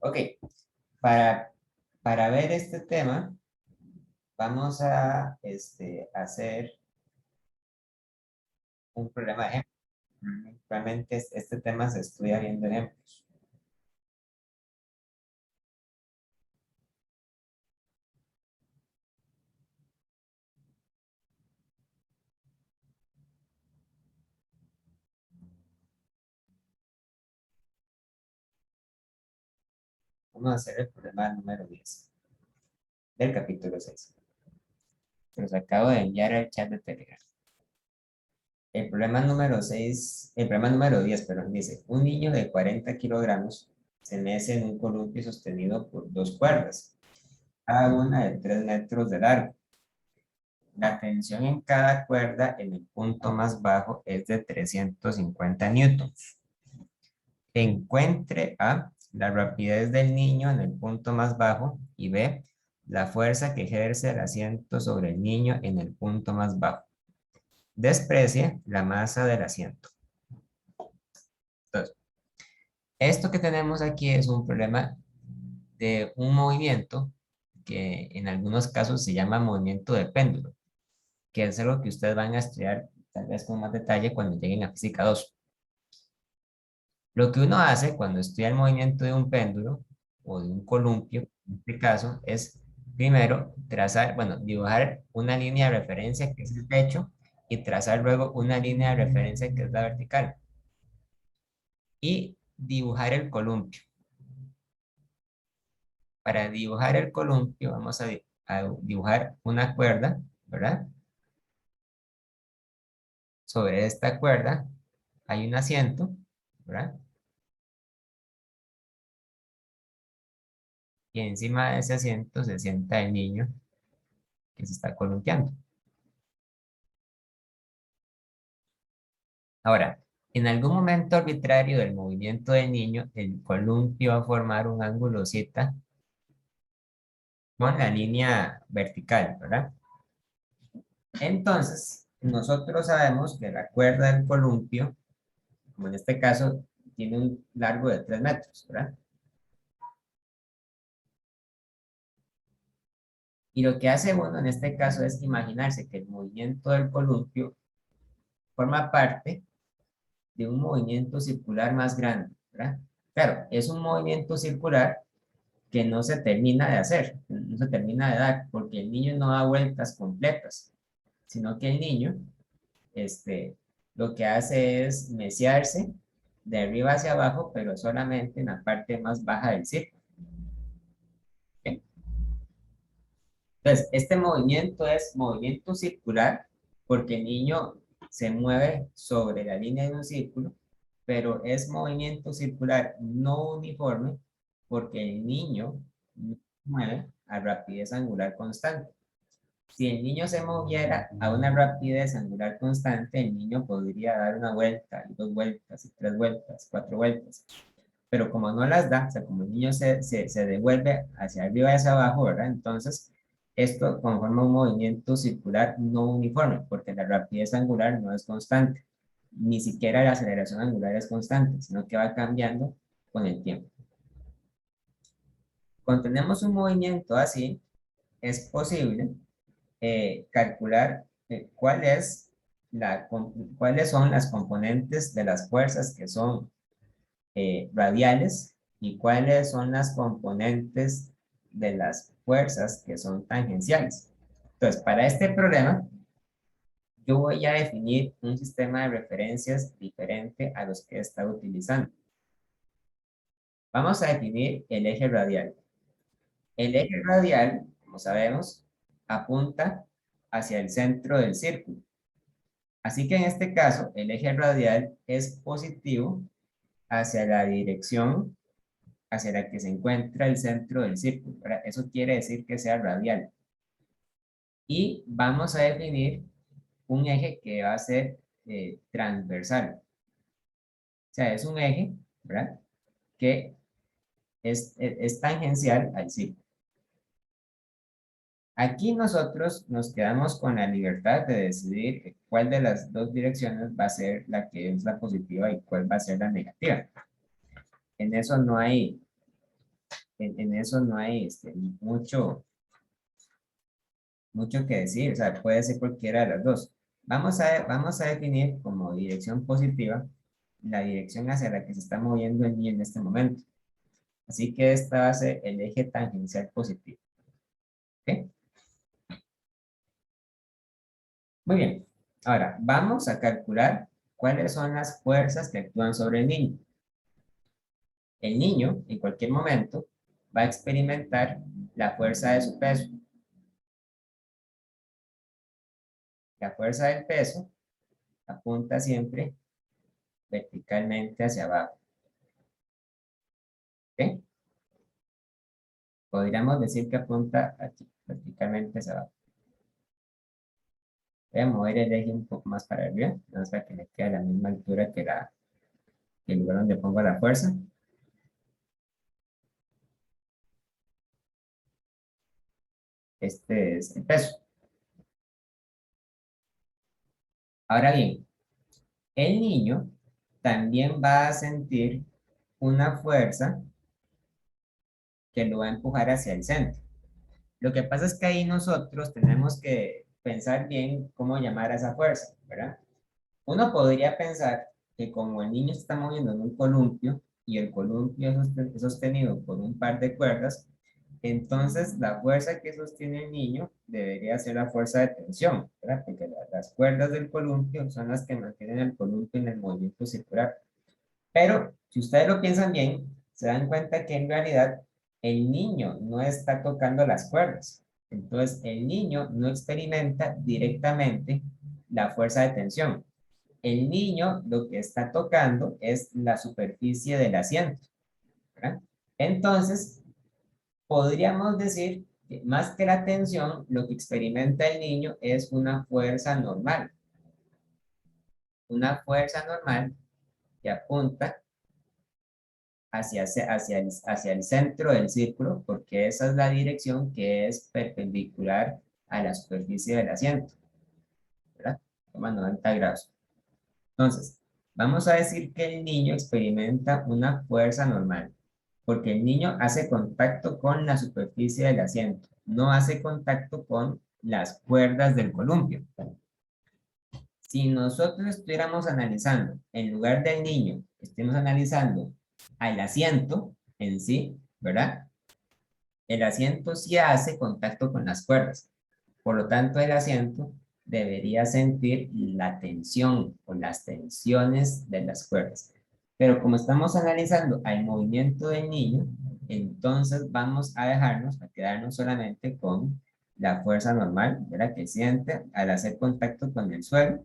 Ok, para, para ver este tema, vamos a hacer un problema de ejemplo. Realmente este tema se estudia viendo ejemplos. Vamos a hacer el problema número 10 del capítulo 6. Se los acabo de enviar al chat de Telegram. El problema número 6, el problema número 10, perdón, dice, un niño de 40 kilogramos se mece en un columpio sostenido por dos cuerdas, cada una de 3 metros de largo. La tensión en cada cuerda en el punto más bajo es de 350 newtons. Encuentre A, la rapidez del niño en el punto más bajo y B, la fuerza que ejerce el asiento sobre el niño en el punto más bajo. Desprecie la masa del asiento. Entonces, esto que tenemos aquí es un problema de un movimiento que en algunos casos se llama movimiento de péndulo, que es algo que ustedes van a estudiar tal vez con más detalle cuando lleguen a física 2. Lo que uno hace cuando estudia el movimiento de un péndulo o de un columpio, en este caso, es primero trazar, bueno, dibujar una línea de referencia que es el techo y trazar luego una línea de referencia que es la vertical y dibujar el columpio. Para dibujar el columpio vamos a dibujar una cuerda, ¿verdad? Sobre esta cuerda hay un asiento, ¿verdad? Y encima de ese asiento se sienta el niño que se está columpiando. Ahora, en algún momento arbitrario del movimiento del niño, el columpio va a formar un ángulo zeta con la línea vertical, ¿verdad? Entonces, nosotros sabemos que la cuerda del columpio, como en este caso, tiene un largo de 3 metros, ¿verdad? Y lo que hace uno en este caso es imaginarse que el movimiento del columpio forma parte de un movimiento circular más grande, ¿verdad? Claro, es un movimiento circular que no se termina de hacer, no se termina de dar, porque el niño no da vueltas completas, sino que el niño, lo que hace es meciarse de arriba hacia abajo, pero solamente en la parte más baja del círculo. ¿Ok? Entonces, este movimiento es movimiento circular, porque el niño se mueve sobre la línea de un círculo, pero es movimiento circular no uniforme, porque el niño no se mueve a rapidez angular constante. Si el niño se moviera a una rapidez angular constante, el niño podría dar una vuelta, y 2 vueltas, y 3 vueltas, 4 vueltas. Pero como no las da, o sea, como el niño se devuelve hacia arriba y hacia abajo, ¿verdad? Entonces, esto conforma un movimiento circular no uniforme, porque la rapidez angular no es constante. Ni siquiera la aceleración angular es constante, sino que va cambiando con el tiempo. Cuando tenemos un movimiento así, es posible calcular cuáles son las componentes de las fuerzas que son radiales y cuáles son las componentes de las fuerzas que son tangenciales. Entonces, para este problema, yo voy a definir un sistema de referencias diferente a los que he estado utilizando. Vamos a definir el eje radial. El eje radial, como sabemos, apunta hacia el centro del círculo. Así que en este caso, el eje radial es positivo hacia la dirección hacia la que se encuentra el centro del círculo, ¿verdad? Eso quiere decir que sea radial. Y vamos a definir un eje que va a ser transversal. O sea, es un eje, ¿verdad? Que es tangencial al círculo. Aquí nosotros nos quedamos con la libertad de decidir cuál de las dos direcciones va a ser la que es la positiva y cuál va a ser la negativa. En eso no hay en eso no hay mucho que decir, o sea, puede ser cualquiera de las dos. Vamos a definir como dirección positiva la dirección hacia la que se está moviendo el niño en este momento. Así que esta va a ser el eje tangencial positivo. ¿Ok? Muy bien. Ahora, vamos a calcular cuáles son las fuerzas que actúan sobre el niño. El niño, en cualquier momento, va a experimentar la fuerza de su peso. La fuerza del peso apunta siempre verticalmente hacia abajo. ¿Ok? Podríamos decir que apunta aquí, verticalmente hacia abajo. Voy a mover el eje un poco más para arriba, no para que me quede a la misma altura que el lugar donde pongo la fuerza. Este es el peso. Ahora bien, el niño también va a sentir una fuerza que lo va a empujar hacia el centro. Lo que pasa es que ahí nosotros tenemos que pensar bien cómo llamar a esa fuerza, ¿verdad? Uno podría pensar que como el niño se está moviendo en un columpio y el columpio es sostenido por un par de cuerdas, entonces la fuerza que sostiene el niño debería ser la fuerza de tensión, ¿verdad? Porque las cuerdas del columpio son las que mantienen el columpio en el movimiento circular. Pero si ustedes lo piensan bien, se dan cuenta que en realidad el niño no está tocando las cuerdas. Entonces el niño no experimenta directamente la fuerza de tensión. El niño lo que está tocando es la superficie del asiento, ¿verdad? Entonces, podríamos decir que más que la tensión, lo que experimenta el niño es una fuerza normal. Una fuerza normal que apunta hacia el centro del círculo, porque esa es la dirección que es perpendicular a la superficie del asiento, ¿verdad? Toma 90 grados. Entonces, vamos a decir que el niño experimenta una fuerza normal, porque el niño hace contacto con la superficie del asiento, no hace contacto con las cuerdas del columpio. Si nosotros estuviéramos analizando, en lugar del niño, estemos analizando al asiento en sí, ¿verdad? El asiento sí hace contacto con las cuerdas. Por lo tanto, el asiento debería sentir la tensión o las tensiones de las cuerdas. Pero como estamos analizando al movimiento del niño, entonces vamos a dejarnos, a quedarnos solamente con la fuerza normal, ¿verdad? Que siente al hacer contacto con el suelo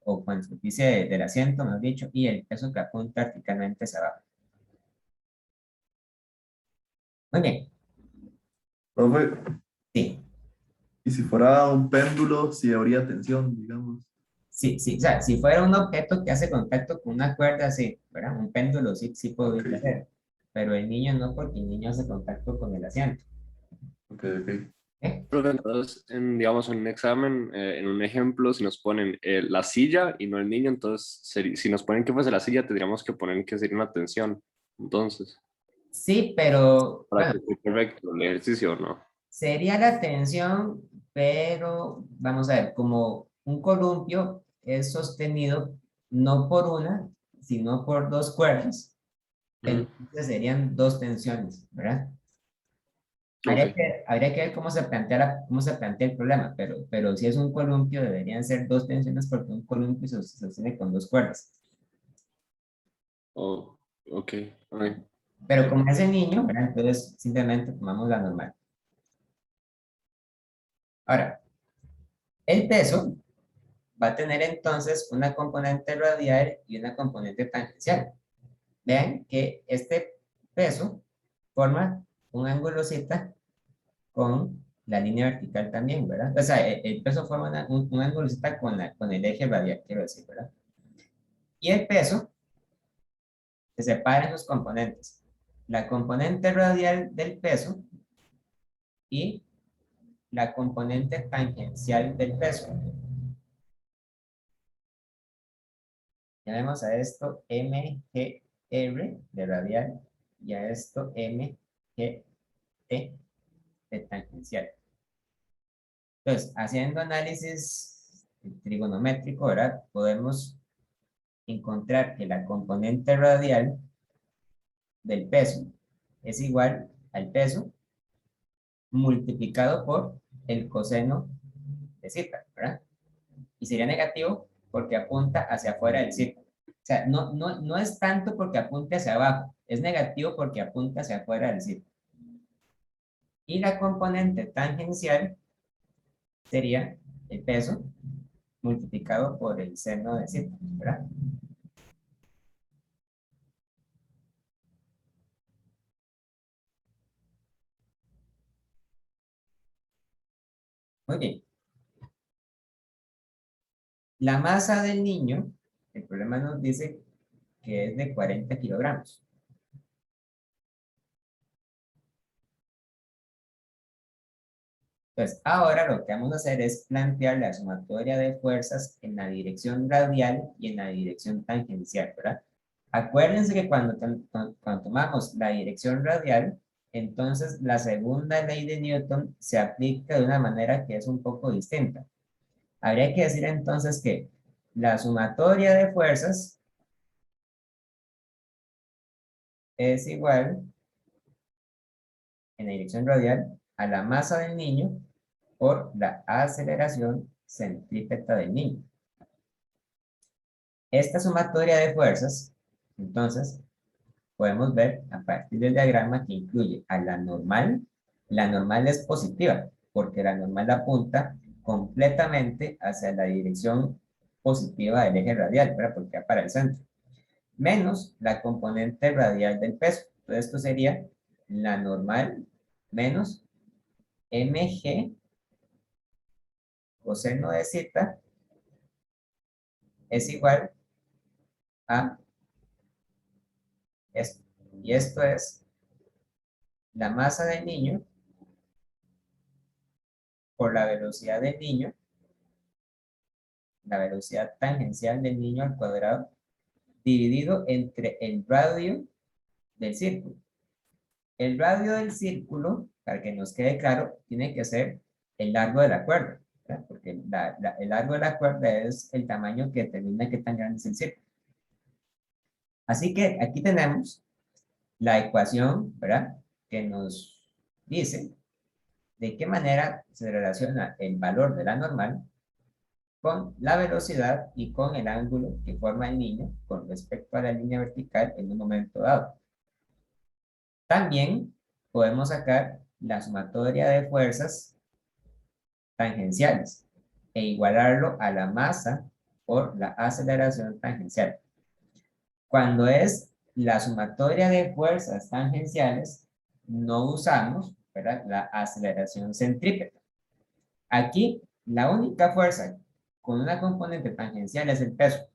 o con la superficie del asiento, mejor dicho, y el peso que apunta verticalmente hacia abajo. Muy bien, Profe, sí. y si fuera un péndulo, si habría tensión, digamos. Sí, sí, o sea, si fuera un objeto que hace contacto con una cuerda, sí, ¿verdad? Un péndulo sí, sí Ok, podría ser, pero el niño no, porque el niño hace contacto con el asiento. ok, ok. ¿Eh? Profe, entonces, digamos, en un examen, en un ejemplo, si nos ponen la silla y no el niño, entonces, si nos ponen que fuese la silla, tendríamos que poner que sería una tensión. Entonces, Sí, pero, para bueno, que esté correcto el ejercicio, ¿no? sería la tensión, pero vamos a ver, como un columpio es sostenido no por una, sino por dos cuerdas, Mm, entonces serían dos tensiones, ¿verdad? ok. Habría que ver cómo se plantea el problema, pero si es un columpio deberían ser dos tensiones porque un columpio se sostiene con dos cuerdas. Oh, ok. Ay, Pero como es el niño, ¿verdad? Entonces simplemente tomamos la normal. Ahora, el peso va a tener entonces una componente radial y una componente tangencial. Vean que este peso forma un ángulo zeta con la línea vertical también, ¿verdad? O sea, el peso forma un ángulo zeta con el eje radial, quiero decir, ¿verdad? Y el peso se separa en sus componentes. La componente radial del peso y la componente tangencial del peso. Llamemos a esto MGR de radial y a esto MG G, T de tangencial. Entonces, haciendo análisis trigonométrico, ¿verdad? Podemos encontrar que la componente radial del peso es igual al peso multiplicado por el coseno de zeta, ¿verdad? Y sería negativo porque apunta hacia afuera del círculo. O sea, no es tanto porque apunte hacia abajo, es negativo porque apunta hacia afuera del círculo. Y la componente tangencial sería el peso multiplicado por el seno de zeta, ¿verdad? Muy bien. La masa del niño, el problema nos dice que es de 40 kilogramos. Entonces, ahora lo que vamos a hacer es plantear la sumatoria de fuerzas en la dirección radial y en la dirección tangencial, ¿verdad? Acuérdense que cuando tomamos la dirección radial, entonces la segunda ley de Newton se aplica de una manera que es un poco distinta. Habría que decir entonces que la sumatoria de fuerzas es igual en la dirección radial a la masa del niño por la aceleración centrípeta del niño. Esta sumatoria de fuerzas, entonces, podemos ver a partir del diagrama que incluye a la normal es positiva, porque la normal apunta completamente hacia la dirección positiva del eje radial, ¿verdad? Porque va para el centro, menos la componente radial del peso. Entonces, esto sería la normal menos mg coseno de zeta es igual a esto. Y esto es la masa del niño por la velocidad del niño, la velocidad tangencial del niño al cuadrado, dividido entre el radio del círculo. El radio del círculo, para que nos quede claro, tiene que ser el largo de la cuerda, ¿verdad? Porque el largo de la cuerda es el tamaño que determina qué tan grande es el círculo. Así que aquí tenemos la ecuación, ¿verdad? Que nos dice de qué manera se relaciona el valor de la normal con la velocidad y con el ángulo que forma el niño con respecto a la línea vertical en un momento dado. También podemos sacar la sumatoria de fuerzas tangenciales e igualarlo a la masa por la aceleración tangencial. Cuando es la sumatoria de fuerzas tangenciales, no usamos, ¿verdad?, la aceleración centrípeta. Aquí, la única fuerza con una componente tangencial es el peso.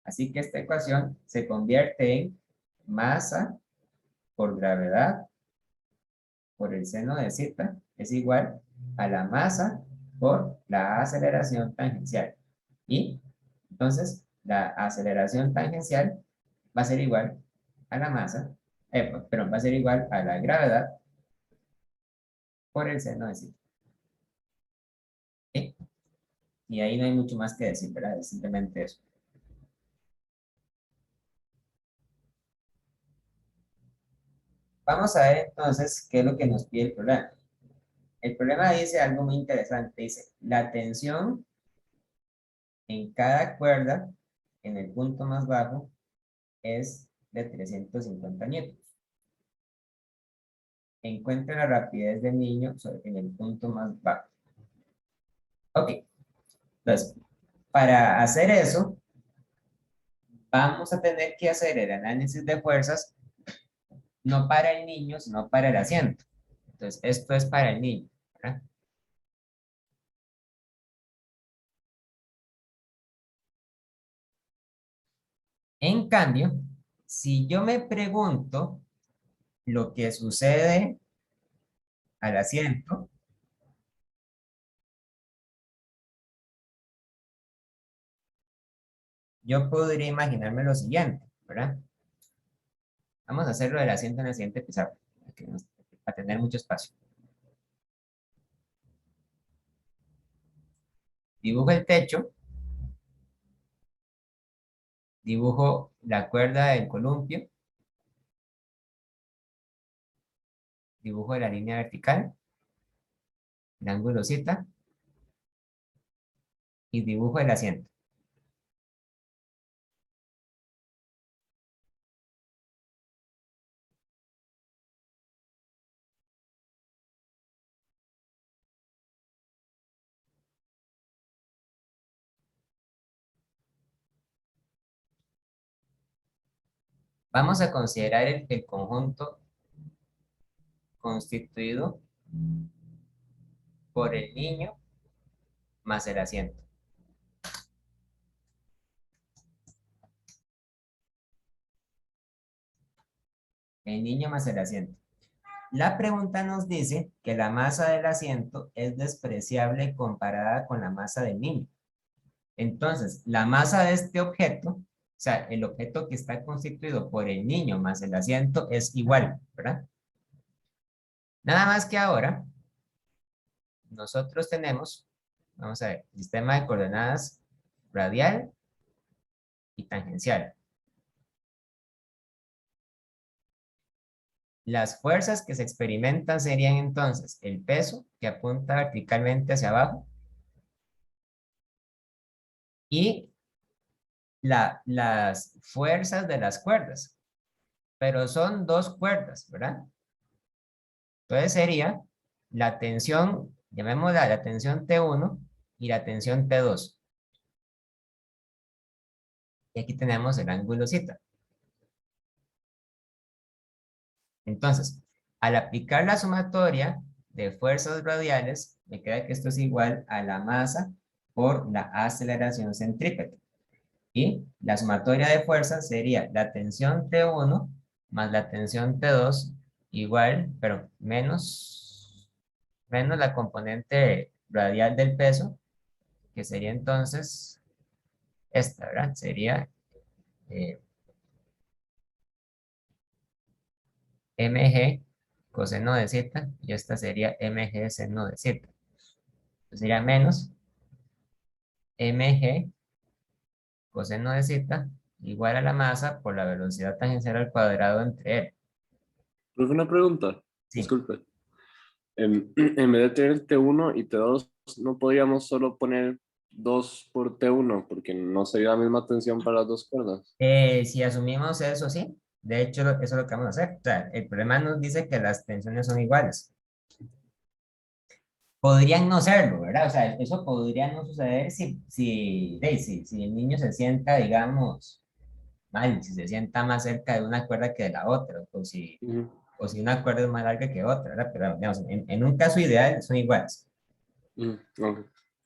Así que esta ecuación se convierte en masa por gravedad por el seno de zeta es igual a la masa por la aceleración tangencial. Y entonces la aceleración tangencial va a ser igual a la masa, va a ser igual a la gravedad por el seno de zeta. ¿Sí? Y ahí no hay mucho más que decir, ¿verdad? Es simplemente eso. Vamos a ver entonces qué es lo que nos pide el problema. El problema dice algo muy interesante. Dice, la tensión en cada cuerda en el punto más bajo es de 350 newtons. Encuentra la rapidez del niño en el punto más bajo. Ok, entonces, para hacer eso, vamos a tener que hacer el análisis de fuerzas no para el niño, sino para el asiento. Entonces, esto es para el niño, ¿verdad? En cambio, si yo me pregunto lo que sucede al asiento, yo podría imaginarme lo siguiente, ¿verdad? Vamos a hacerlo del asiento en el siguiente pizarra, ¿ok? para tener mucho espacio. Dibujo el techo. Dibujo la cuerda del columpio. Dibujo la línea vertical, el ángulo zeta, y dibujo el asiento. Vamos a considerar el conjunto constituido por el niño más el asiento. El niño más el asiento. La pregunta nos dice que la masa del asiento es despreciable comparada con la masa del niño. Entonces, la masa de este objeto, o sea, el objeto que está constituido por el niño más el asiento es igual, ¿verdad? Nada más que ahora, nosotros tenemos, vamos a ver, sistema de coordenadas radial y tangencial. Las fuerzas que se experimentan serían entonces el peso que apunta verticalmente hacia abajo y las fuerzas de las cuerdas. Pero son dos cuerdas, ¿verdad? Entonces sería la tensión, llamémosla la tensión T1 y la tensión T2. Y aquí tenemos el ángulo zeta. Entonces, al aplicar la sumatoria de fuerzas radiales, me queda que esto es igual a la masa por la aceleración centrípeta. Y la sumatoria de fuerzas sería la tensión T1 más la tensión T2 igual, pero menos la componente radial del peso, que sería entonces esta, ¿verdad? Sería mg coseno de zeta y esta sería mg seno de zeta. Entonces sería menos mg coseno de zeta igual a la masa por la velocidad tangencial al cuadrado entre él. Profe, una pregunta, Sí. disculpe. En vez de tener T1 y T2, ¿no podríamos solo poner 2 por T1? Porque no sería la misma tensión para las dos cuerdas. Si asumimos eso, sí. De hecho, eso es lo que vamos a hacer. O sea, el problema nos dice que las tensiones son iguales. Podrían no serlo, ¿verdad? O sea, eso podría no suceder si el niño se sienta, digamos, mal, si se sienta más cerca de una cuerda que de la otra, Ujú, o si una cuerda es más larga que otra, ¿verdad? Pero, digamos, en un caso ideal son iguales. ujú, ok,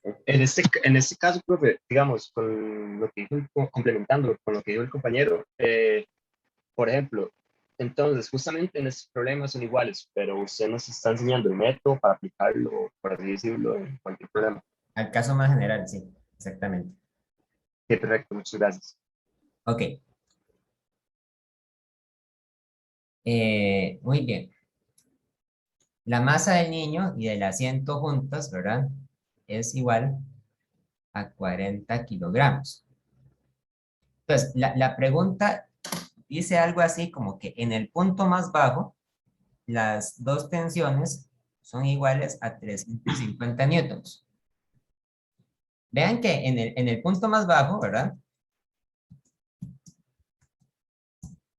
ok. En este caso, profe, digamos, con lo que dijo, complementando con lo que dijo el compañero, por ejemplo, entonces, justamente en estos problemas son iguales, pero usted nos está enseñando el método para aplicarlo, por así decirlo, en cualquier problema. Al caso más general, sí, exactamente. Qué perfecto, muchas gracias. Ok. Muy bien. La masa del niño y del asiento juntas, ¿verdad? Es igual a 40 kilogramos. Entonces, la pregunta dice algo así como que en el punto más bajo, las dos tensiones son iguales a 350 newtons. Vean que en el punto más bajo, ¿verdad?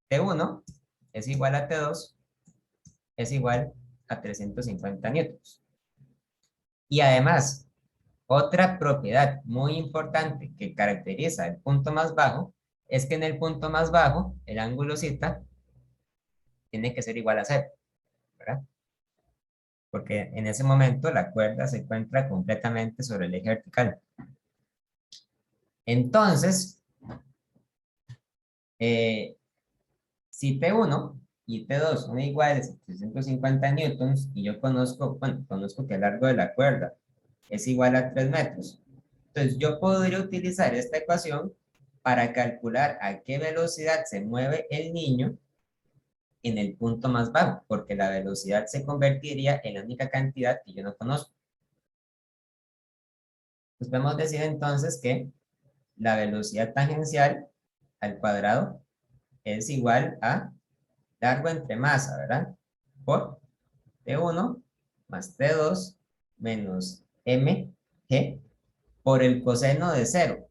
T1 es igual a T2, es igual a 350 newtons. Y además, otra propiedad muy importante que caracteriza el punto más bajo es que en el punto más bajo, el ángulo zeta tiene que ser igual a cero, ¿verdad? Porque en ese momento la cuerda se encuentra completamente sobre el eje vertical. Entonces, si T1 y T2 son iguales a 350 newtons y yo conozco que el largo de la cuerda es igual a 3 metros, entonces yo podría utilizar esta ecuación para calcular a qué velocidad se mueve el niño en el punto más bajo, porque la velocidad se convertiría en la única cantidad que yo no conozco. Pues podemos decir entonces que la velocidad tangencial al cuadrado es igual a largo entre masa, ¿verdad? Por T1 más T2 menos mg por el coseno de 0.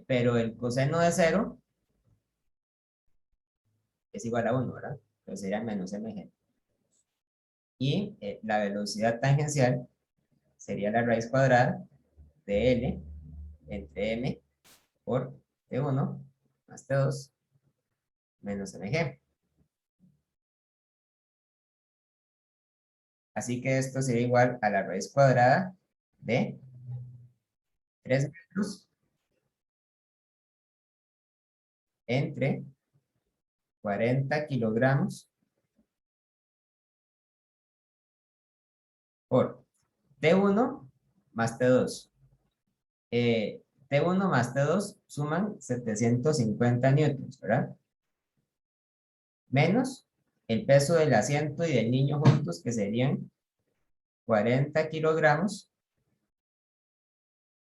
Pero el coseno de 0 es igual a 1, ¿verdad? Entonces sería menos mg. Y la velocidad tangencial sería la raíz cuadrada de L entre m por T1 más T2 menos mg. Así que esto sería igual a la raíz cuadrada de 3 metros entre 40 kilogramos por T1 más T2. T1 más T2 suman 750 newtons, ¿verdad? Menos el peso del asiento y del niño juntos, que serían 40 kilogramos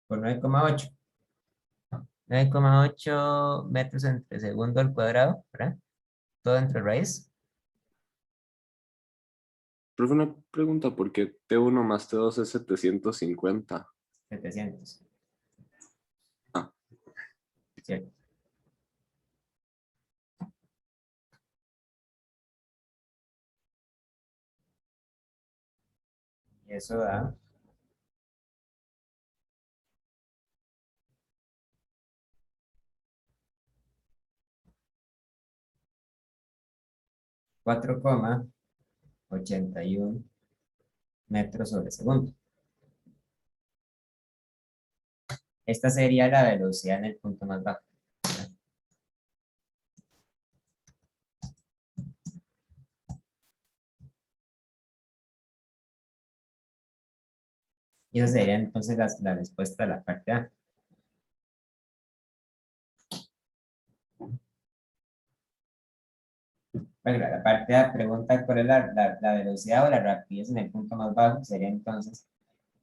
por 9,8. 9,8 metros entre segundo al cuadrado, ¿verdad? Todo entre raíz. Profe, una pregunta, ¿por qué T1 más T2 es 750? 700. Ah. Cierto. Y eso da 4,81 metros sobre segundo. Esta sería la velocidad en el punto más bajo. Y esa sería entonces la respuesta a la parte A. Bueno, la parte A pregunta cuál es la velocidad o la rapidez en el punto más bajo. Sería entonces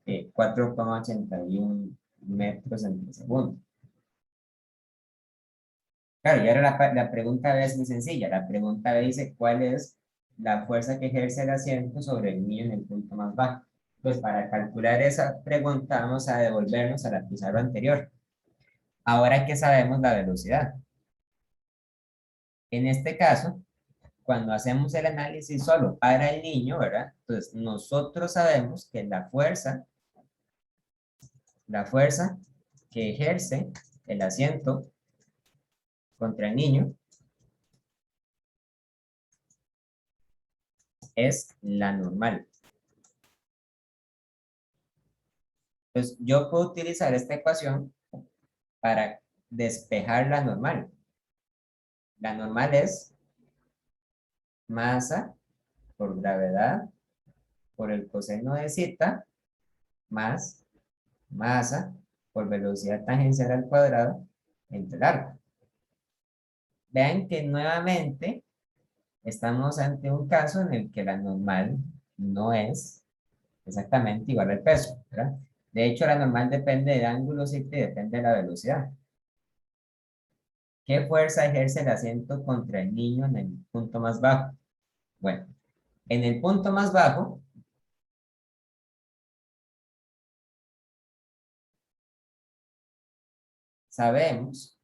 4,81 metros entre segundo. Claro, y ahora la pregunta B es muy sencilla. La pregunta B dice, ¿cuál es la fuerza que ejerce el asiento sobre el niño en el punto más bajo? Pues para calcular esa pregunta vamos a devolvernos a la pizarra anterior. Ahora que sabemos la velocidad. En este caso, cuando hacemos el análisis solo para el niño, ¿verdad? Entonces, nosotros sabemos que la fuerza que ejerce el asiento contra el niño es la normal. Entonces, yo puedo utilizar esta ecuación para despejar la normal. La normal es masa por gravedad por el coseno de zeta más masa por velocidad tangencial al cuadrado entre largo. Vean que nuevamente estamos ante un caso en el que la normal no es exactamente igual al peso, ¿verdad? De hecho, la normal depende del ángulo zeta y depende de la velocidad. ¿Qué fuerza ejerce el asiento contra el niño en el punto más bajo? Bueno, en el punto más bajo, sabemos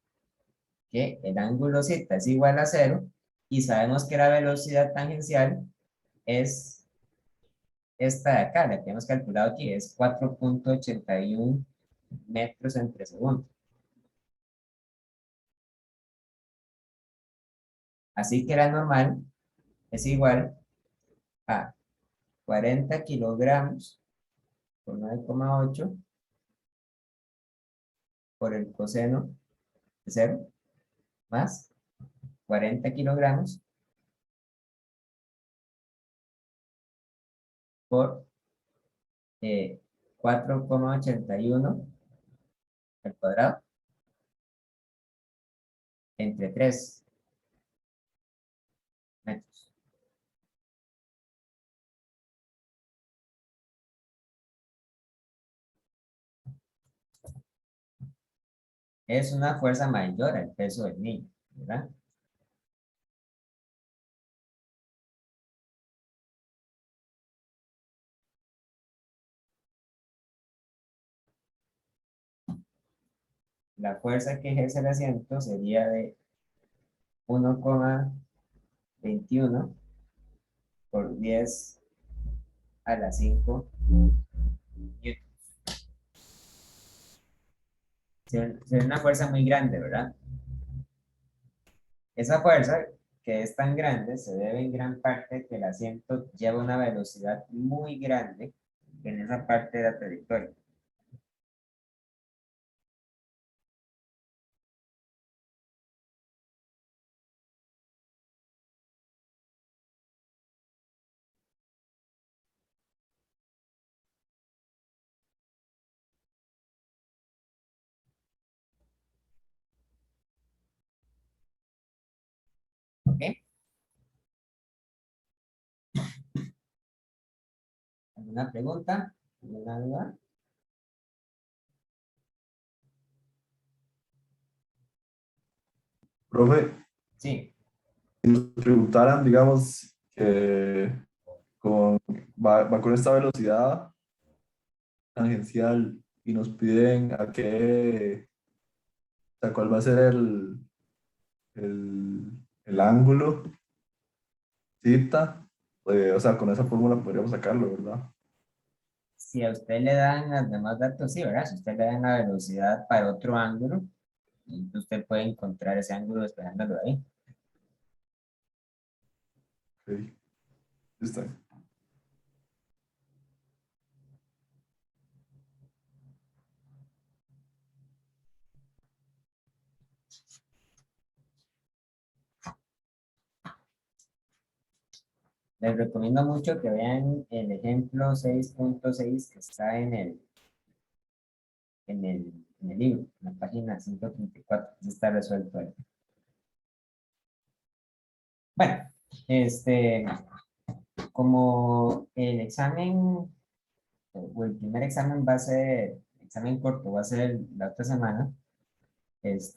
que el ángulo zeta es igual a 0 y sabemos que la velocidad tangencial es esta de acá, la que hemos calculado aquí, es 4,81 metros entre segundo. Así que la normal es igual a 40 kilogramos por 9,8 por el coseno de 0 más 40 kilogramos por 4,81 al cuadrado entre 3 metros. es una fuerza mayor al peso del niño, ¿verdad? La fuerza que ejerce el asiento sería de 1,21 por 10 a la 5 newton. Es una fuerza muy grande, ¿verdad? Esa fuerza que es tan grande se debe en gran parte que el asiento lleva una velocidad muy grande en esa parte de la trayectoria. ¿Ok? ¿Alguna pregunta? ¿Alguna duda? Profe, Sí. si nos preguntaran, digamos, que con, va con esta velocidad tangencial y nos piden a qué, o sea, cuál va a ser el ángulo, cita, o sea, con esa fórmula podríamos sacarlo, ¿verdad? Si a usted le dan los demás datos, sí, ¿verdad? Si usted le dan la velocidad para otro ángulo, entonces usted puede encontrar ese ángulo despejándolo ahí. Ok, está bien. Les recomiendo mucho que vean el ejemplo 6.6 que está en el libro, en la página 134. Está resuelto ahí. Bueno, como el examen o el primer examen va a ser, examen corto, va a ser la otra semana, les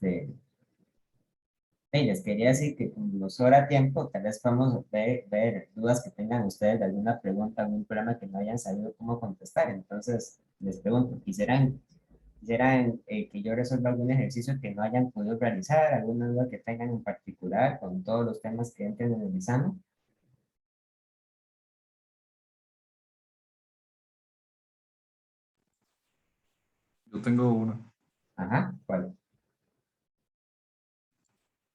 quería decir que como nos sobra tiempo, tal vez podamos ver dudas que tengan ustedes de alguna pregunta, algún problema que no hayan sabido cómo contestar. Entonces, les pregunto, quisieran que yo resuelva algún ejercicio que no hayan podido realizar, alguna duda que tengan en particular con todos los temas que entren en el examen? Yo tengo una. Ajá, ¿cuál?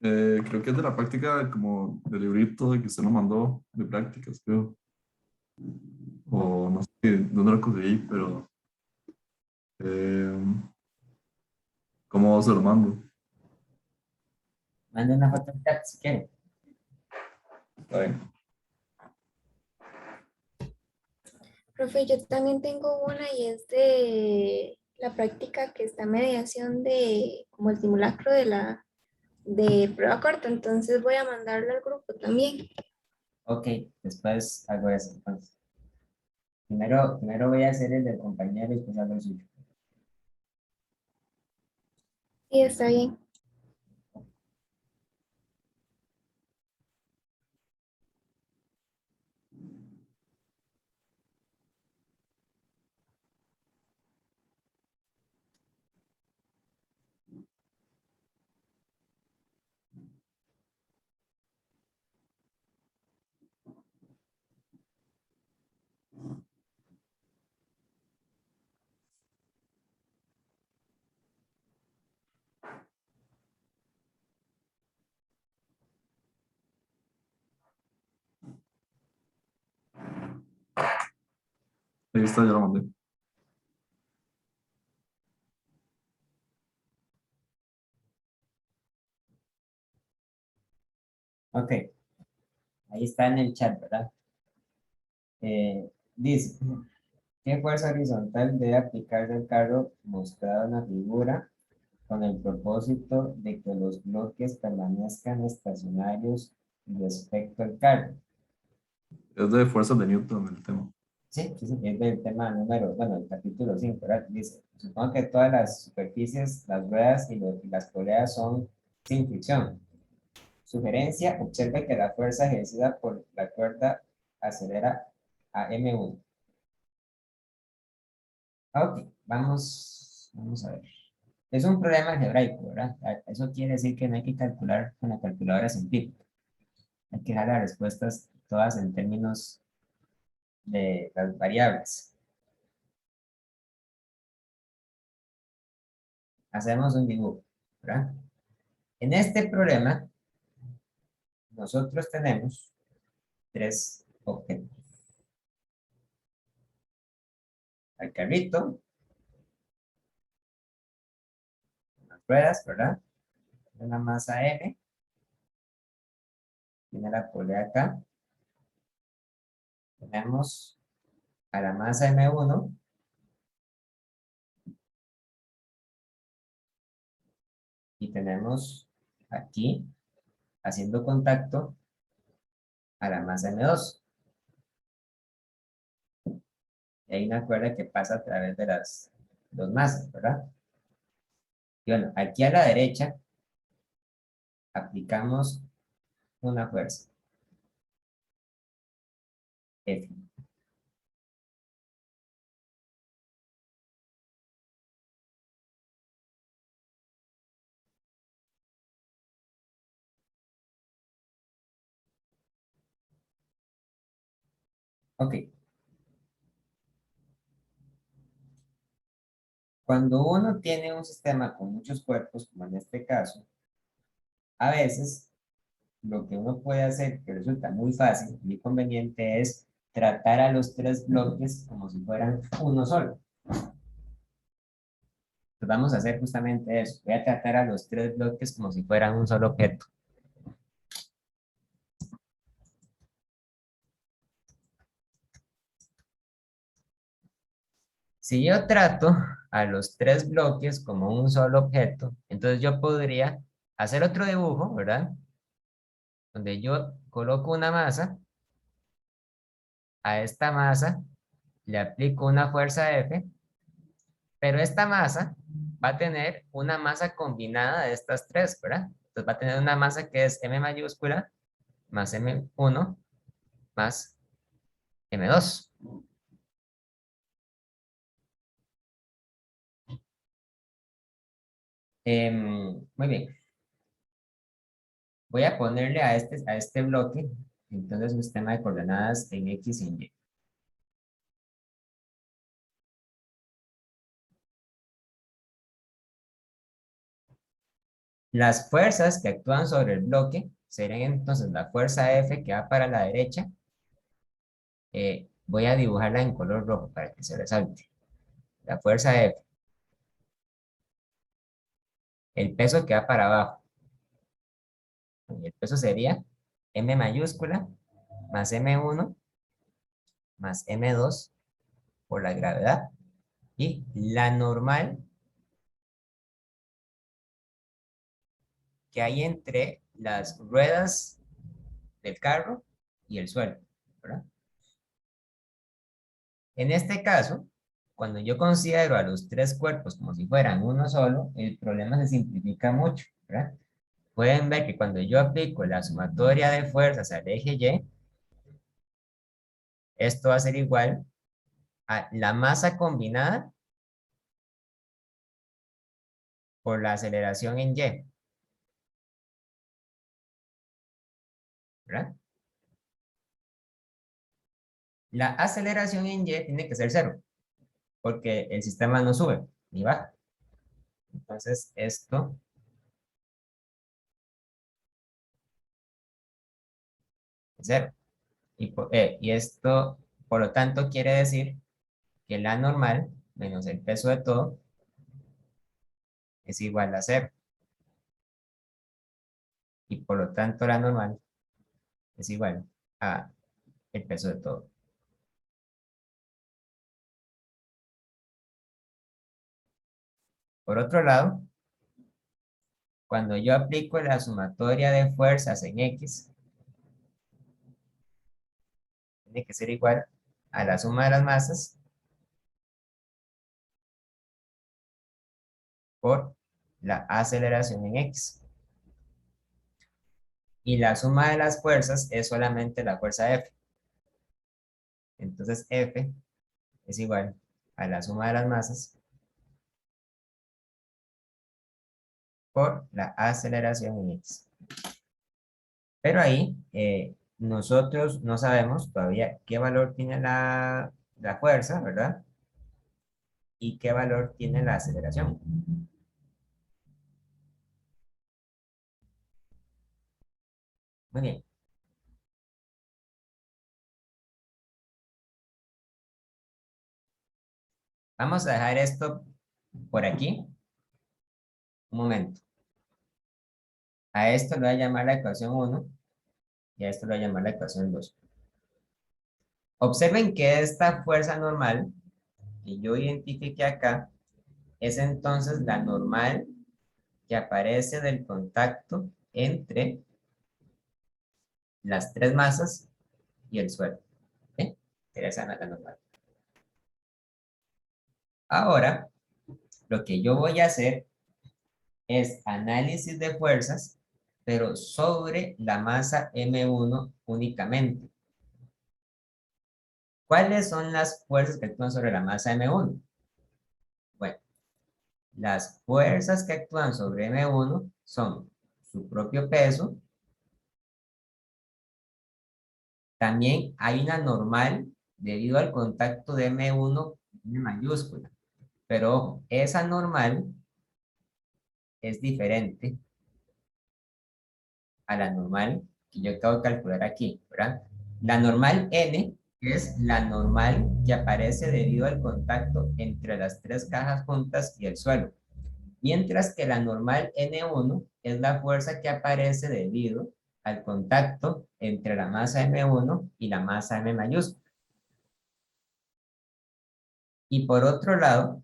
Creo que es de la práctica como del librito que usted nos mandó de prácticas, creo. O no sé dónde lo conseguí, pero eh, ¿cómo se lo mando? Mande una foto en chat si quieren. Está bien. Profe, yo también tengo una y es de la práctica que está en mediación de como el simulacro de prueba corta, entonces voy a mandarlo al grupo también. Ok, después hago eso. Entonces, primero voy a hacer el del compañero y después hago el suyo. Sí, está bien. Ahí está, ya lo mandé. Ok, ahí está en el chat, ¿verdad? Dice, ¿qué fuerza horizontal debe aplicarse al carro mostrado en la figura con el propósito de que los bloques permanezcan estacionarios respecto al carro? Es de fuerzas de Newton el tema. Sí, sí, sí, es del tema número, bueno, el capítulo 5, ¿verdad? Dice, supongo que todas las superficies, las ruedas y las poleas son sin fricción. Sugerencia, observe que la fuerza ejercida por la cuerda acelera a M1. Ok, vamos a ver. Es un problema algebraico, ¿verdad? Eso quiere decir que no hay que calcular con la calculadora científica. Hay que dejar las respuestas todas en términos de las variables. Hacemos un dibujo, ¿verdad? En este problema, nosotros tenemos tres objetos. El carrito, las ruedas, ¿verdad? Una masa M, tiene la polea acá. Tenemos a la masa M1 y tenemos aquí, haciendo contacto, a la masa M2. Y hay una cuerda que pasa a través de las dos masas, ¿verdad? Y bueno, aquí a la derecha aplicamos una fuerza, F. Ok. Cuando uno tiene un sistema con muchos cuerpos, como en este caso, a veces lo que uno puede hacer, que resulta muy fácil, muy conveniente, es tratar a los tres bloques como si fueran uno solo. Pues vamos a hacer justamente eso. Voy a tratar a los tres bloques como si fueran un solo objeto. Si yo trato a los tres bloques como un solo objeto, entonces yo podría hacer otro dibujo, ¿verdad? Donde yo coloco una masa, a esta masa le aplico una fuerza F, pero esta masa va a tener una masa combinada de estas tres, ¿verdad? Entonces va a tener una masa que es M mayúscula más M1 más M2. Muy bien. Voy a ponerle a este bloque, entonces, un sistema de coordenadas en X y en Y. Las fuerzas que actúan sobre el bloque serían entonces la fuerza F que va para la derecha. Voy a dibujarla en color rojo para que se resalte. La fuerza F. El peso que va para abajo. Y el peso sería M mayúscula más M1 más M2 por la gravedad. Y la normal que hay entre las ruedas del carro y el suelo, ¿verdad? En este caso, cuando yo considero a los tres cuerpos como si fueran uno solo, el problema se simplifica mucho, ¿verdad? Pueden ver que cuando yo aplico la sumatoria de fuerzas al eje Y, esto va a ser igual a la masa combinada por la aceleración en Y, ¿verdad? La aceleración en Y tiene que ser cero, porque el sistema no sube ni baja. Entonces, esto es cero. Y esto, por lo tanto, quiere decir que la normal menos el peso de todo es igual a cero. Y por lo tanto, la normal es igual a el peso de todo. Por otro lado, cuando yo aplico la sumatoria de fuerzas en X, tiene que ser igual a la suma de las masas por la aceleración en X. Y la suma de las fuerzas es solamente la fuerza F. Entonces F es igual a la suma de las masas por la aceleración en X. Pero ahí nosotros no sabemos todavía qué valor tiene la fuerza, ¿verdad? Y qué valor tiene la aceleración. Muy bien. Vamos a dejar esto por aquí. Un momento. A esto lo voy a llamar la ecuación 1 y a esto lo voy a llamar la ecuación 2. Observen que esta fuerza normal que yo identifiqué acá es entonces la normal que aparece del contacto entre las tres masas y el suelo. ¿Sí? Esa es la normal. Ahora, lo que yo voy a hacer es análisis de fuerzas, pero sobre la masa M1 únicamente. ¿Cuáles son las fuerzas que actúan sobre la masa M1? Bueno, las fuerzas que actúan sobre M1 son su propio peso. También hay una normal debido al contacto de M1 en mayúscula. Pero ojo, esa normal es diferente a la normal que yo acabo de calcular aquí, ¿verdad? La normal N es la normal que aparece debido al contacto entre las tres cajas juntas y el suelo. Mientras que la normal N1 es la fuerza que aparece debido al contacto entre la masa M1 y la masa M mayúscula. Y por otro lado,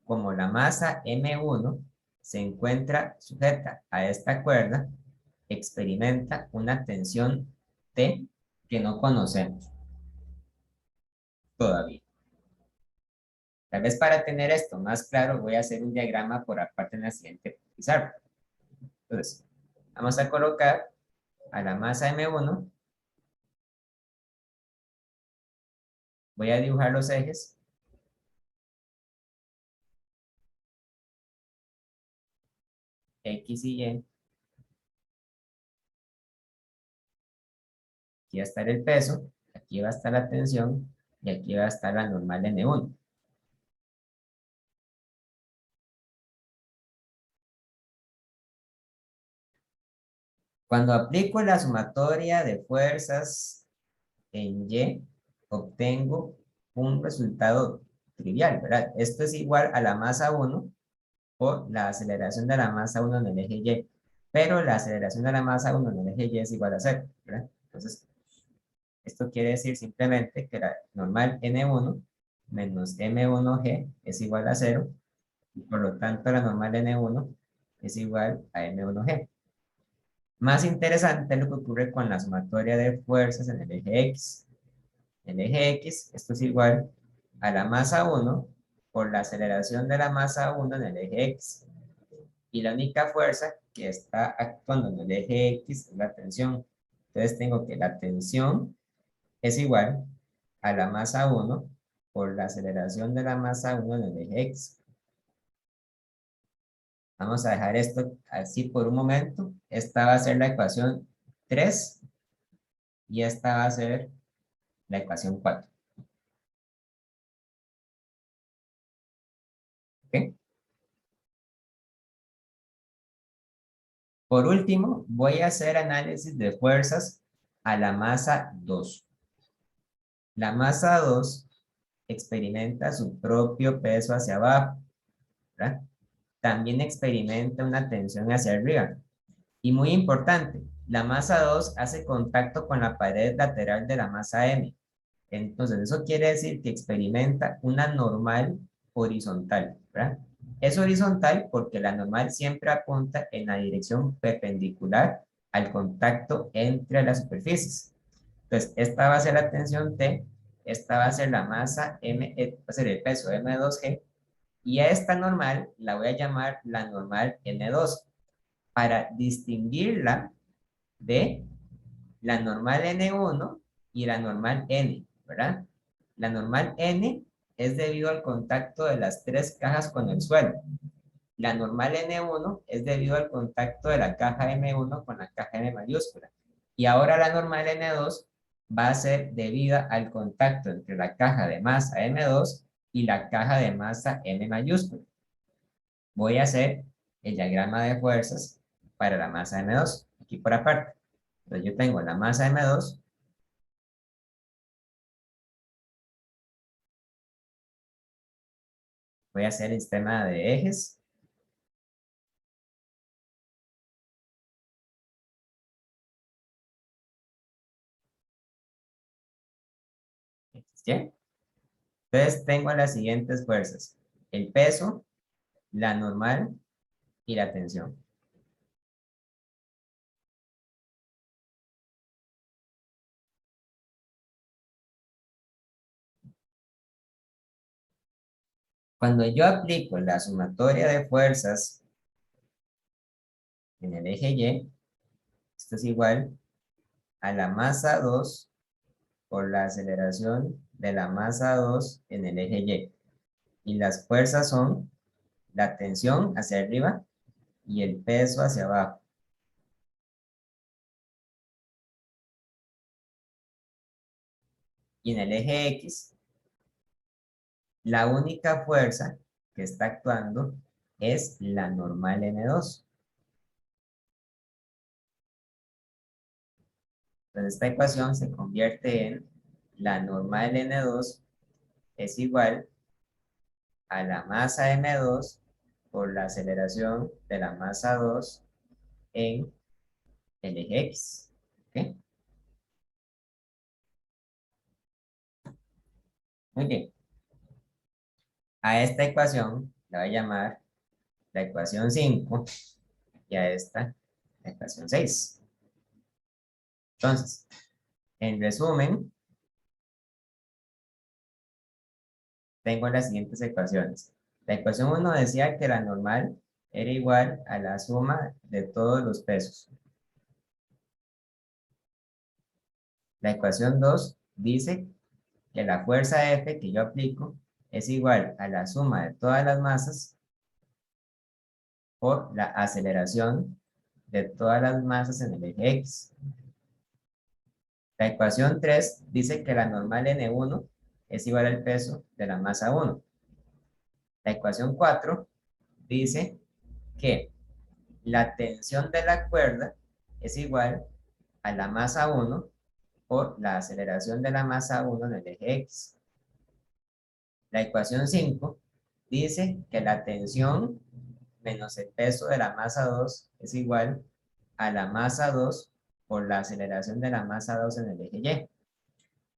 como la masa M1 se encuentra sujeta a esta cuerda, experimenta una tensión T que no conocemos todavía. Tal vez para tener esto más claro, voy a hacer un diagrama por aparte en la siguiente pizarra. Entonces, vamos a colocar a la masa M1. Voy a dibujar los ejes. X y Y. Aquí va a estar el peso, aquí va a estar la tensión y aquí va a estar la normal N1. Cuando aplico la sumatoria de fuerzas en Y, obtengo un resultado trivial, ¿verdad? Esto es igual a la masa 1 por la aceleración de la masa 1 en el eje Y, pero la aceleración de la masa 1 en el eje Y es igual a 0, ¿verdad? Entonces, esto quiere decir simplemente que la normal N1 menos M1G es igual a 0, y por lo tanto la normal N1 es igual a M1G. Más interesante es lo que ocurre con la sumatoria de fuerzas en el eje X. En el eje X, esto es igual a la masa 1 por la aceleración de la masa 1 en el eje X. Y la única fuerza que está actuando en el eje X es la tensión. Entonces tengo que la tensión es igual a la masa 1 por la aceleración de la masa 1 en el eje X. Vamos a dejar esto así por un momento. Esta va a ser la ecuación 3 y esta va a ser la ecuación 4. ¿Ok? Por último, voy a hacer análisis de fuerzas a la masa 2. La masa 2 experimenta su propio peso hacia abajo, ¿verdad? También experimenta una tensión hacia arriba. Y muy importante, la masa 2 hace contacto con la pared lateral de la masa M. Entonces, eso quiere decir que experimenta una normal horizontal, ¿verdad? Es horizontal porque la normal siempre apunta en la dirección perpendicular al contacto entre las superficies. Entonces, esta va a ser la tensión T esta va a ser la masa va a ser el peso M2G, y a esta normal la voy a llamar la normal N2, para distinguirla de la normal N1 y la normal N, ¿verdad? La normal N es debido al contacto de las tres cajas con el suelo. La normal N1 es debido al contacto de la caja M1 con la caja M mayúscula. Y ahora la normal N2 va a ser debida al contacto entre la caja de masa M2 y la caja de masa M mayúscula. Voy a hacer el diagrama de fuerzas para la masa M2, aquí por aparte. Entonces yo tengo la masa M2, voy a hacer el sistema de ejes. ¿Sí? Entonces tengo las siguientes fuerzas: el peso, la normal y la tensión. Cuando yo aplico la sumatoria de fuerzas en el eje Y, esto es igual a la masa 2 por la aceleración de la masa 2 en el eje Y. Y las fuerzas son la tensión hacia arriba y el peso hacia abajo. Y en el eje X, la única fuerza que está actuando es la normal N2. Entonces esta ecuación se convierte en la normal N2 es igual a la masa M2 por la aceleración de la masa 2 en el eje X. ¿Ok? Muy bien. A esta ecuación la voy a llamar la ecuación 5 y a esta la ecuación 6. Entonces, en resumen, tengo las siguientes ecuaciones. La ecuación 1 decía que la normal era igual a la suma de todos los pesos. La ecuación 2 dice que la fuerza F que yo aplico es igual a la suma de todas las masas por la aceleración de todas las masas en el eje X. La ecuación 3 dice que la normal N1 es igual al peso de la masa 1. La ecuación 4 dice que la tensión de la cuerda es igual a la masa 1 por la aceleración de la masa 1 en el eje X. La ecuación 5 dice que la tensión menos el peso de la masa 2 es igual a la masa 2 por la aceleración de la masa 2 en el eje Y.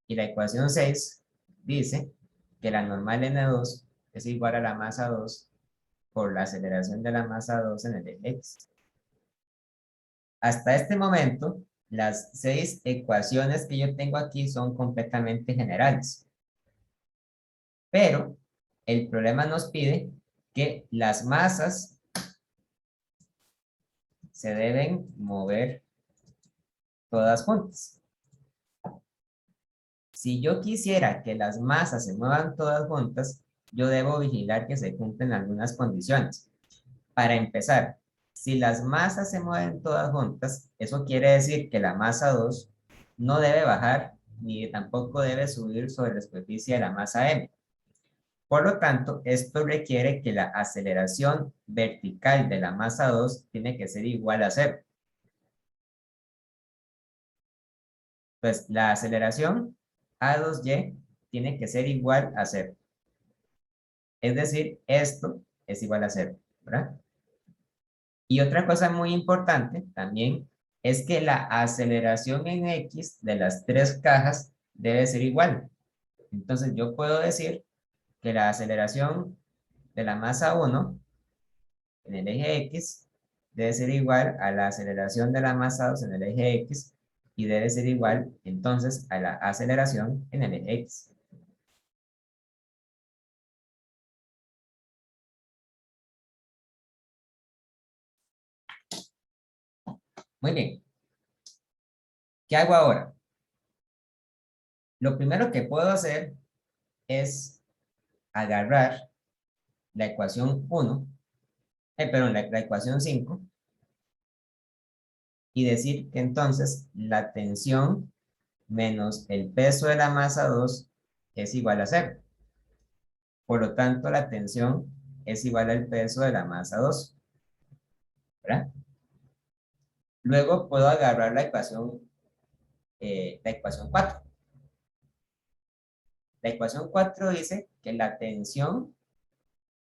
Y la ecuación 6 dice que la normal N2 es igual a la masa 2 por la aceleración de la masa 2 en el eje X. Hasta este momento, las 6 ecuaciones que yo tengo aquí son completamente generales. Pero el problema nos pide que las masas se deben mover todas juntas. Si yo quisiera que las masas se muevan todas juntas, yo debo vigilar que se cumplen algunas condiciones. Para empezar, si las masas se mueven todas juntas, eso quiere decir que la masa 2 no debe bajar ni tampoco debe subir sobre la superficie de la masa m. Por lo tanto, esto requiere que la aceleración vertical de la masa 2 tiene que ser igual a 0. Pues la aceleración A2y tiene que ser igual a 0. Es decir, esto es igual a 0, ¿verdad? Y otra cosa muy importante también es que la aceleración en X de las tres cajas debe ser igual. Entonces yo puedo decir que la aceleración de la masa 1 en el eje X debe ser igual a la aceleración de la masa 2 en el eje X y debe ser igual entonces a la aceleración en el eje X. Muy bien. ¿Qué hago ahora? Lo primero que puedo hacer es agarrar la ecuación 1, perdón, la ecuación 5, y decir que entonces la tensión menos el peso de la masa 2 es igual a 0. Por lo tanto, la tensión es igual al peso de la masa 2, ¿verdad? Luego puedo agarrar la ecuación 4. La ecuación 4 dice que la tensión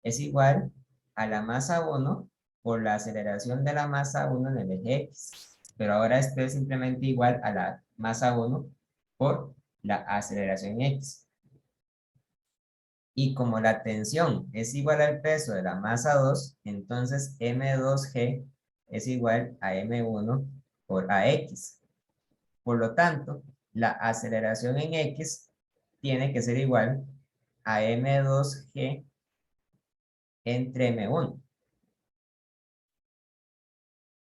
es igual a la masa 1 por la aceleración de la masa 1 en el eje X. Pero ahora esto es simplemente igual a la masa 1 por la aceleración X. Y como la tensión es igual al peso de la masa 2, entonces M2G es igual a M1 por AX. Por lo tanto, la aceleración en X tiene que ser igual a M2G entre M1.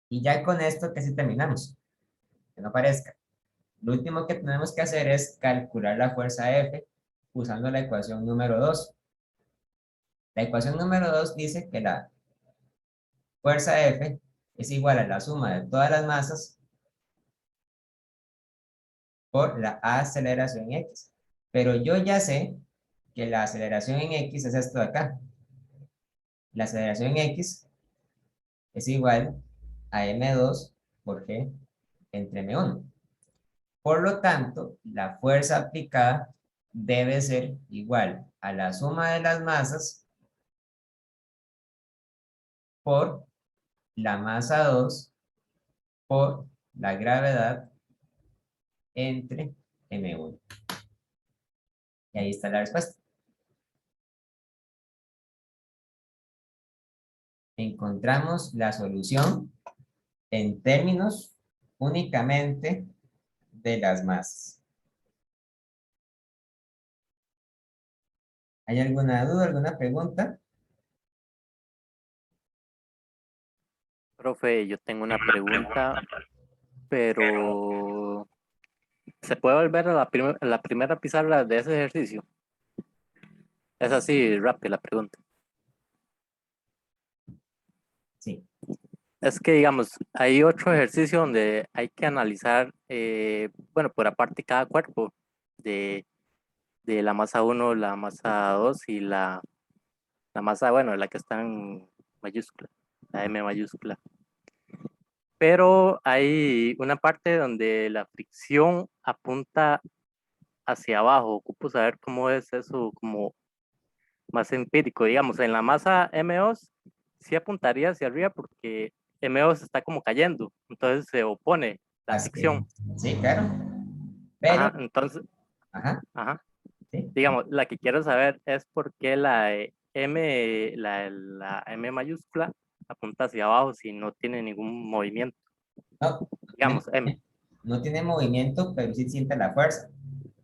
Y ya con esto casi terminamos. Que no parezca. Lo último que tenemos que hacer es calcular la fuerza F usando la ecuación número 2. La ecuación número 2 dice que la fuerza F es igual a la suma de todas las masas por la aceleración X. Pero yo ya sé que la aceleración en X es esto de acá. La aceleración en X es igual a M2 por G entre M1. Por lo tanto, la fuerza aplicada debe ser igual a la suma de las masas por la masa 2 por la gravedad entre M1. Y ahí está la respuesta. Encontramos la solución en términos únicamente de las masas. ¿Hay alguna duda, alguna pregunta? Profe, yo tengo una pregunta, pero ¿se puede volver a la primera pizarra de ese ejercicio? Es así, rápida la pregunta. Sí. Es que, digamos, hay otro ejercicio donde hay que analizar, bueno, por aparte cada cuerpo de la masa 1, la masa 2 y la masa, bueno, la que está en mayúscula, la M mayúscula. Pero hay una parte donde la fricción apunta hacia abajo. Ocupo saber cómo es eso, como más empírico. Digamos, en la masa M2 sí apuntaría hacia arriba porque M2 está como cayendo, entonces se opone la fricción. Sí, claro. Pero, Ajá, entonces, ajá, ajá. sí. Digamos, la que quiero saber es por qué la M mayúscula apunta hacia abajo si no tiene ningún movimiento. No, Digamos, M. no tiene movimiento, pero sí siente la fuerza.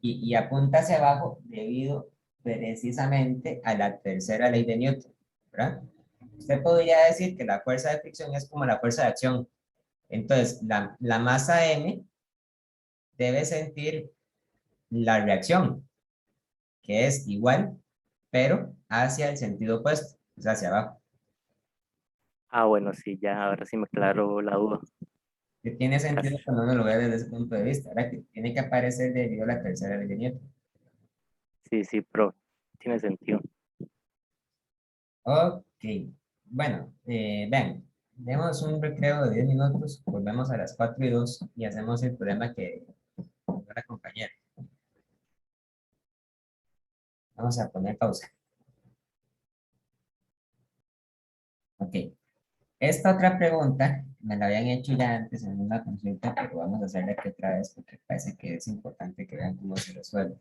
Y apunta hacia abajo debido precisamente a la tercera ley de Newton, ¿verdad? Usted podría decir que la fuerza de fricción es como la fuerza de acción. Entonces, la masa M debe sentir la reacción, que es igual, pero hacia el sentido opuesto, o sea, hacia abajo. Ah, bueno, sí, ya ahora sí me aclaró la duda. Que tiene sentido Gracias. cuando uno lo ve desde ese punto de vista, ¿verdad? Que tiene que aparecer debido a la tercera ley de Newton. Sí, sí, pero tiene sentido. Ok, bueno, vean, demos un recreo de 10 minutos, volvemos a las 4:02 y hacemos el problema que dio la compañera. Vamos a poner pausa. Ok, esta otra pregunta me la habían hecho ya antes en una consulta, pero vamos a hacerla aquí otra vez porque parece que es importante que vean cómo se resuelve.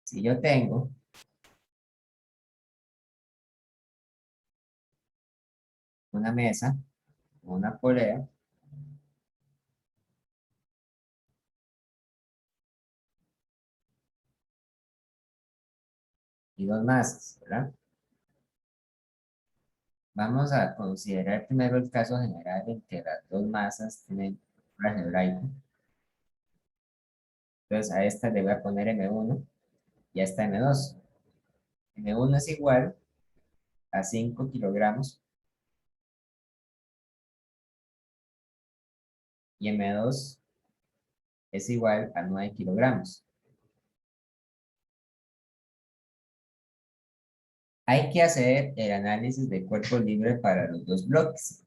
Si yo tengo una mesa, una polea, y dos masas, ¿verdad? Vamos a considerar primero el caso general en que las dos masas tienen un algebraico. Entonces a esta le voy a poner M1 y a esta M2. M1 es igual a 5 kilogramos y M2 es igual a 9 kilogramos. Hay que hacer el análisis de cuerpo libre para los dos bloques.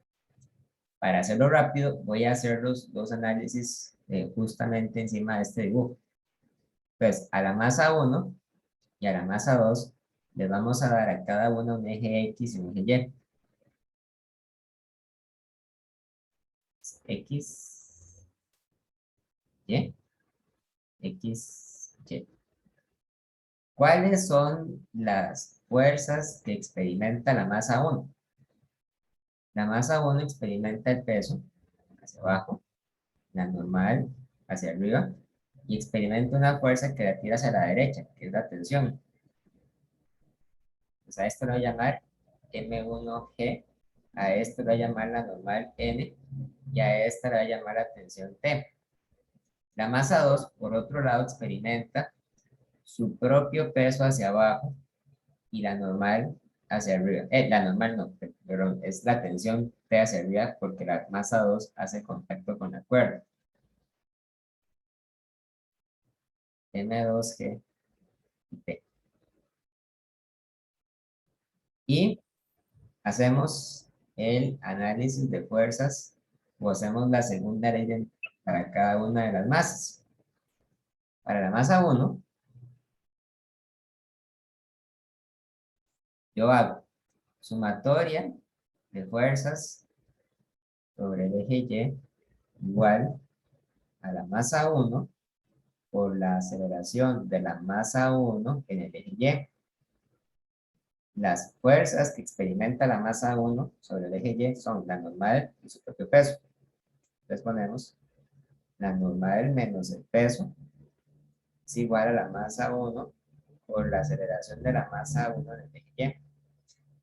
Para hacerlo rápido, voy a hacer los dos análisis justamente encima de este dibujo. Entonces, a la masa 1 y a la masa 2 les vamos a dar a cada uno un eje X y un eje Y. X, Y, X, Y. ¿Cuáles son las fuerzas que experimenta la masa 1? La masa 1 experimenta el peso hacia abajo, la normal hacia arriba, y experimenta una fuerza que la tira hacia la derecha, que es la tensión. Pues a esto lo voy a llamar M1G, a esto lo voy a llamar la normal N, y a esta lo voy a llamar la tensión T. La masa 2, por otro lado, experimenta su propio peso hacia abajo y la normal hacia arriba. La normal no, perdón, es la tensión T hacia arriba porque la masa 2 hace contacto con la cuerda. M2G y T. Y hacemos el análisis de fuerzas o hacemos la segunda ley para cada una de las masas. Para la masa 1, yo hago sumatoria de fuerzas sobre el eje Y igual a la masa 1 por la aceleración de la masa 1 en el eje Y. Las fuerzas que experimenta la masa 1 sobre el eje Y son la normal y su propio peso. Entonces ponemos la normal menos el peso es igual a la masa 1 por la aceleración de la masa 1 en el eje Y.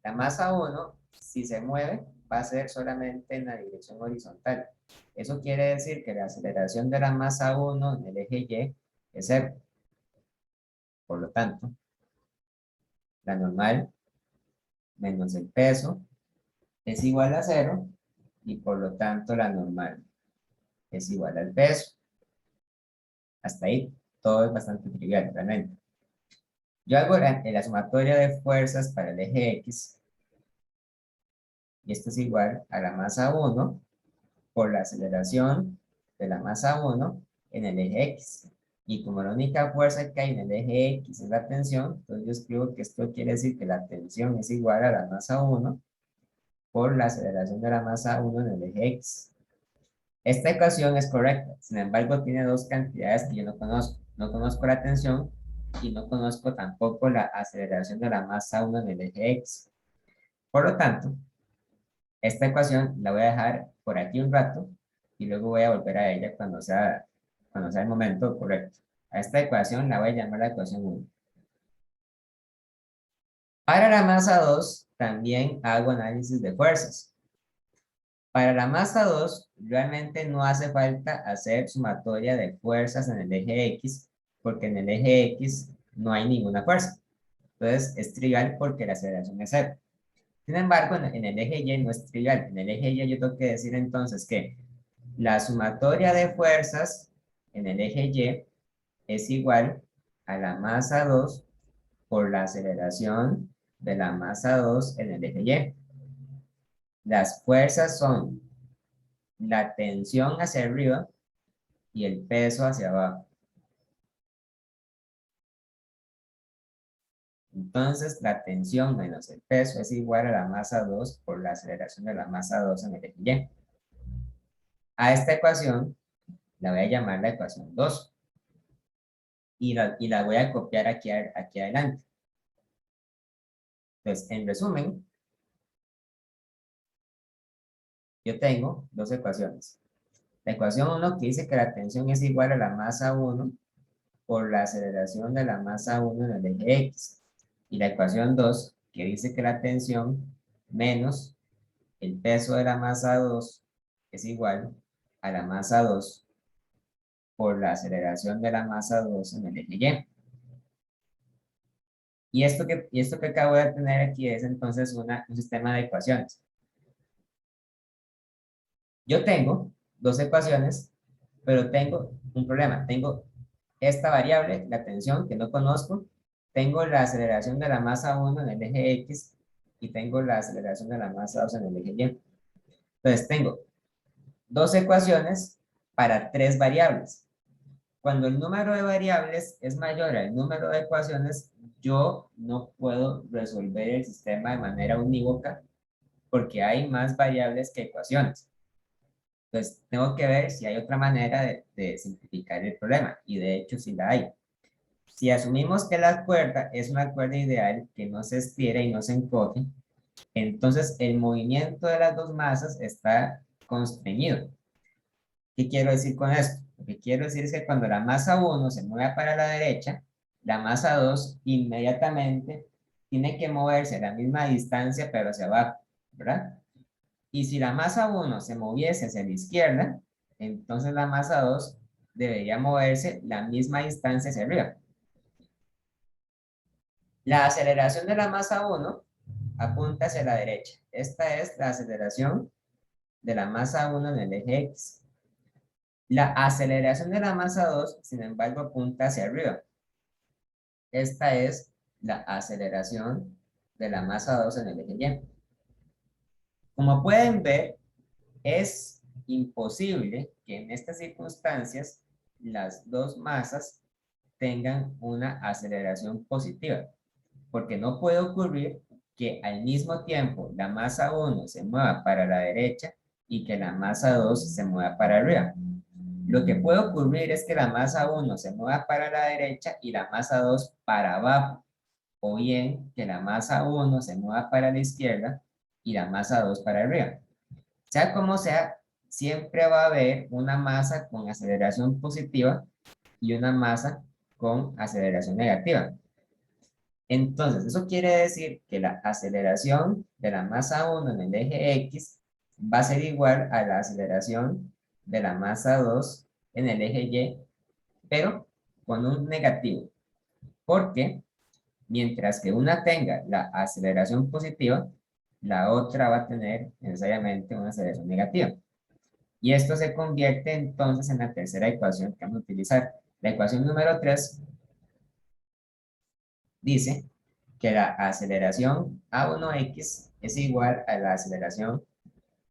La masa 1, si se mueve, va a ser solamente en la dirección horizontal. Eso quiere decir que la aceleración de la masa 1 en el eje Y es 0. Por lo tanto, la normal menos el peso es igual a 0 y por lo tanto la normal es igual al peso. Hasta ahí todo es bastante trivial realmente. Yo hago la sumatoria de fuerzas para el eje X y esto es igual a la masa 1 por la aceleración de la masa 1 en el eje X. Y como la única fuerza que hay en el eje X es la tensión, entonces yo escribo que esto quiere decir que la tensión es igual a la masa 1 por la aceleración de la masa 1 en el eje X. Esta ecuación es correcta, sin embargo tiene dos cantidades que yo no conozco. No conozco la tensión y no conozco tampoco la aceleración de la masa 1 en el eje X. Por lo tanto, esta ecuación la voy a dejar por aquí un rato y luego voy a volver a ella cuando sea el momento correcto. A esta ecuación la voy a llamar la ecuación 1. Para la masa 2 también hago análisis de fuerzas. Para la masa 2 realmente no hace falta hacer sumatoria de fuerzas en el eje X porque en el eje X no hay ninguna fuerza. Entonces es trivial porque la aceleración es 0. Sin embargo, en el eje Y no es trivial. En el eje Y yo tengo que decir entonces que la sumatoria de fuerzas en el eje Y es igual a la masa 2 por la aceleración de la masa 2 en el eje Y. Las fuerzas son la tensión hacia arriba y el peso hacia abajo. Entonces, la tensión menos el peso es igual a la masa 2 por la aceleración de la masa 2 en el eje Y. A esta ecuación la voy a llamar la ecuación 2. Y la voy a copiar aquí adelante. Entonces, en resumen, yo tengo dos ecuaciones. La ecuación 1 que dice que la tensión es igual a la masa 1 por la aceleración de la masa 1 en el eje X. Y la ecuación 2 que dice que la tensión menos el peso de la masa 2 es igual a la masa 2 por la aceleración de la masa 2 en el eje Y. Y esto que acabo de tener aquí es entonces un sistema de ecuaciones. Yo tengo dos ecuaciones, pero tengo un problema. Tengo esta variable, la tensión, que no conozco. Tengo la aceleración de la masa 1 en el eje X y tengo la aceleración de la masa 2 en el eje Y. Entonces tengo dos ecuaciones para tres variables. Cuando el número de variables es mayor al número de ecuaciones, yo no puedo resolver el sistema de manera unívoca porque hay más variables que ecuaciones. Entonces, tengo que ver si hay otra manera de simplificar el problema, y de hecho sí la hay. Si asumimos que la cuerda es una cuerda ideal que no se estira y no se encoge, entonces el movimiento de las dos masas está constreñido. ¿Qué quiero decir con esto? Lo que quiero decir es que cuando la masa 1 se mueve para la derecha, la masa 2 inmediatamente tiene que moverse a la misma distancia, pero hacia abajo, ¿verdad? Y si la masa 1 se moviese hacia la izquierda, entonces la masa 2 debería moverse la misma distancia hacia arriba. La aceleración de la masa 1 apunta hacia la derecha. Esta es la aceleración de la masa 1 en el eje X. La aceleración de la masa 2, sin embargo, apunta hacia arriba. Esta es la aceleración de la masa 2 en el eje Y. Como pueden ver, es imposible que en estas circunstancias las dos masas tengan una aceleración positiva, porque no puede ocurrir que al mismo tiempo la masa 1 se mueva para la derecha y que la masa 2 se mueva para arriba. Lo que puede ocurrir es que la masa 1 se mueva para la derecha y la masa 2 para abajo, o bien que la masa 1 se mueva para la izquierda y la masa 2 para arriba. Sea como sea, siempre va a haber una masa con aceleración positiva y una masa con aceleración negativa. Entonces, eso quiere decir que la aceleración de la masa 1 en el eje X va a ser igual a la aceleración de la masa 2 en el eje Y, pero con un negativo. Porque mientras que una tenga la aceleración positiva, la otra va a tener necesariamente una aceleración negativa. Y esto se convierte entonces en la tercera ecuación que vamos a utilizar. La ecuación número 3 dice que la aceleración A1X es igual a la aceleración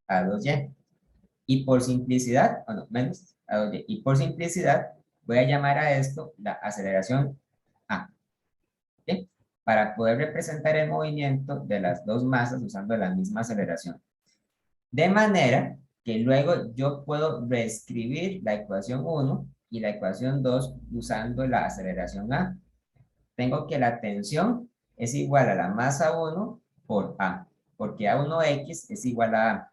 A2Y. Y por simplicidad, bueno, menos A2Y. Y por simplicidad, voy a llamar a esto la aceleración A. ¿Sí? Para poder representar el movimiento de las dos masas usando la misma aceleración. De manera que luego yo puedo reescribir la ecuación 1 y la ecuación 2 usando la aceleración A. Tengo que la tensión es igual a la masa 1 por A, porque A1X es igual a A.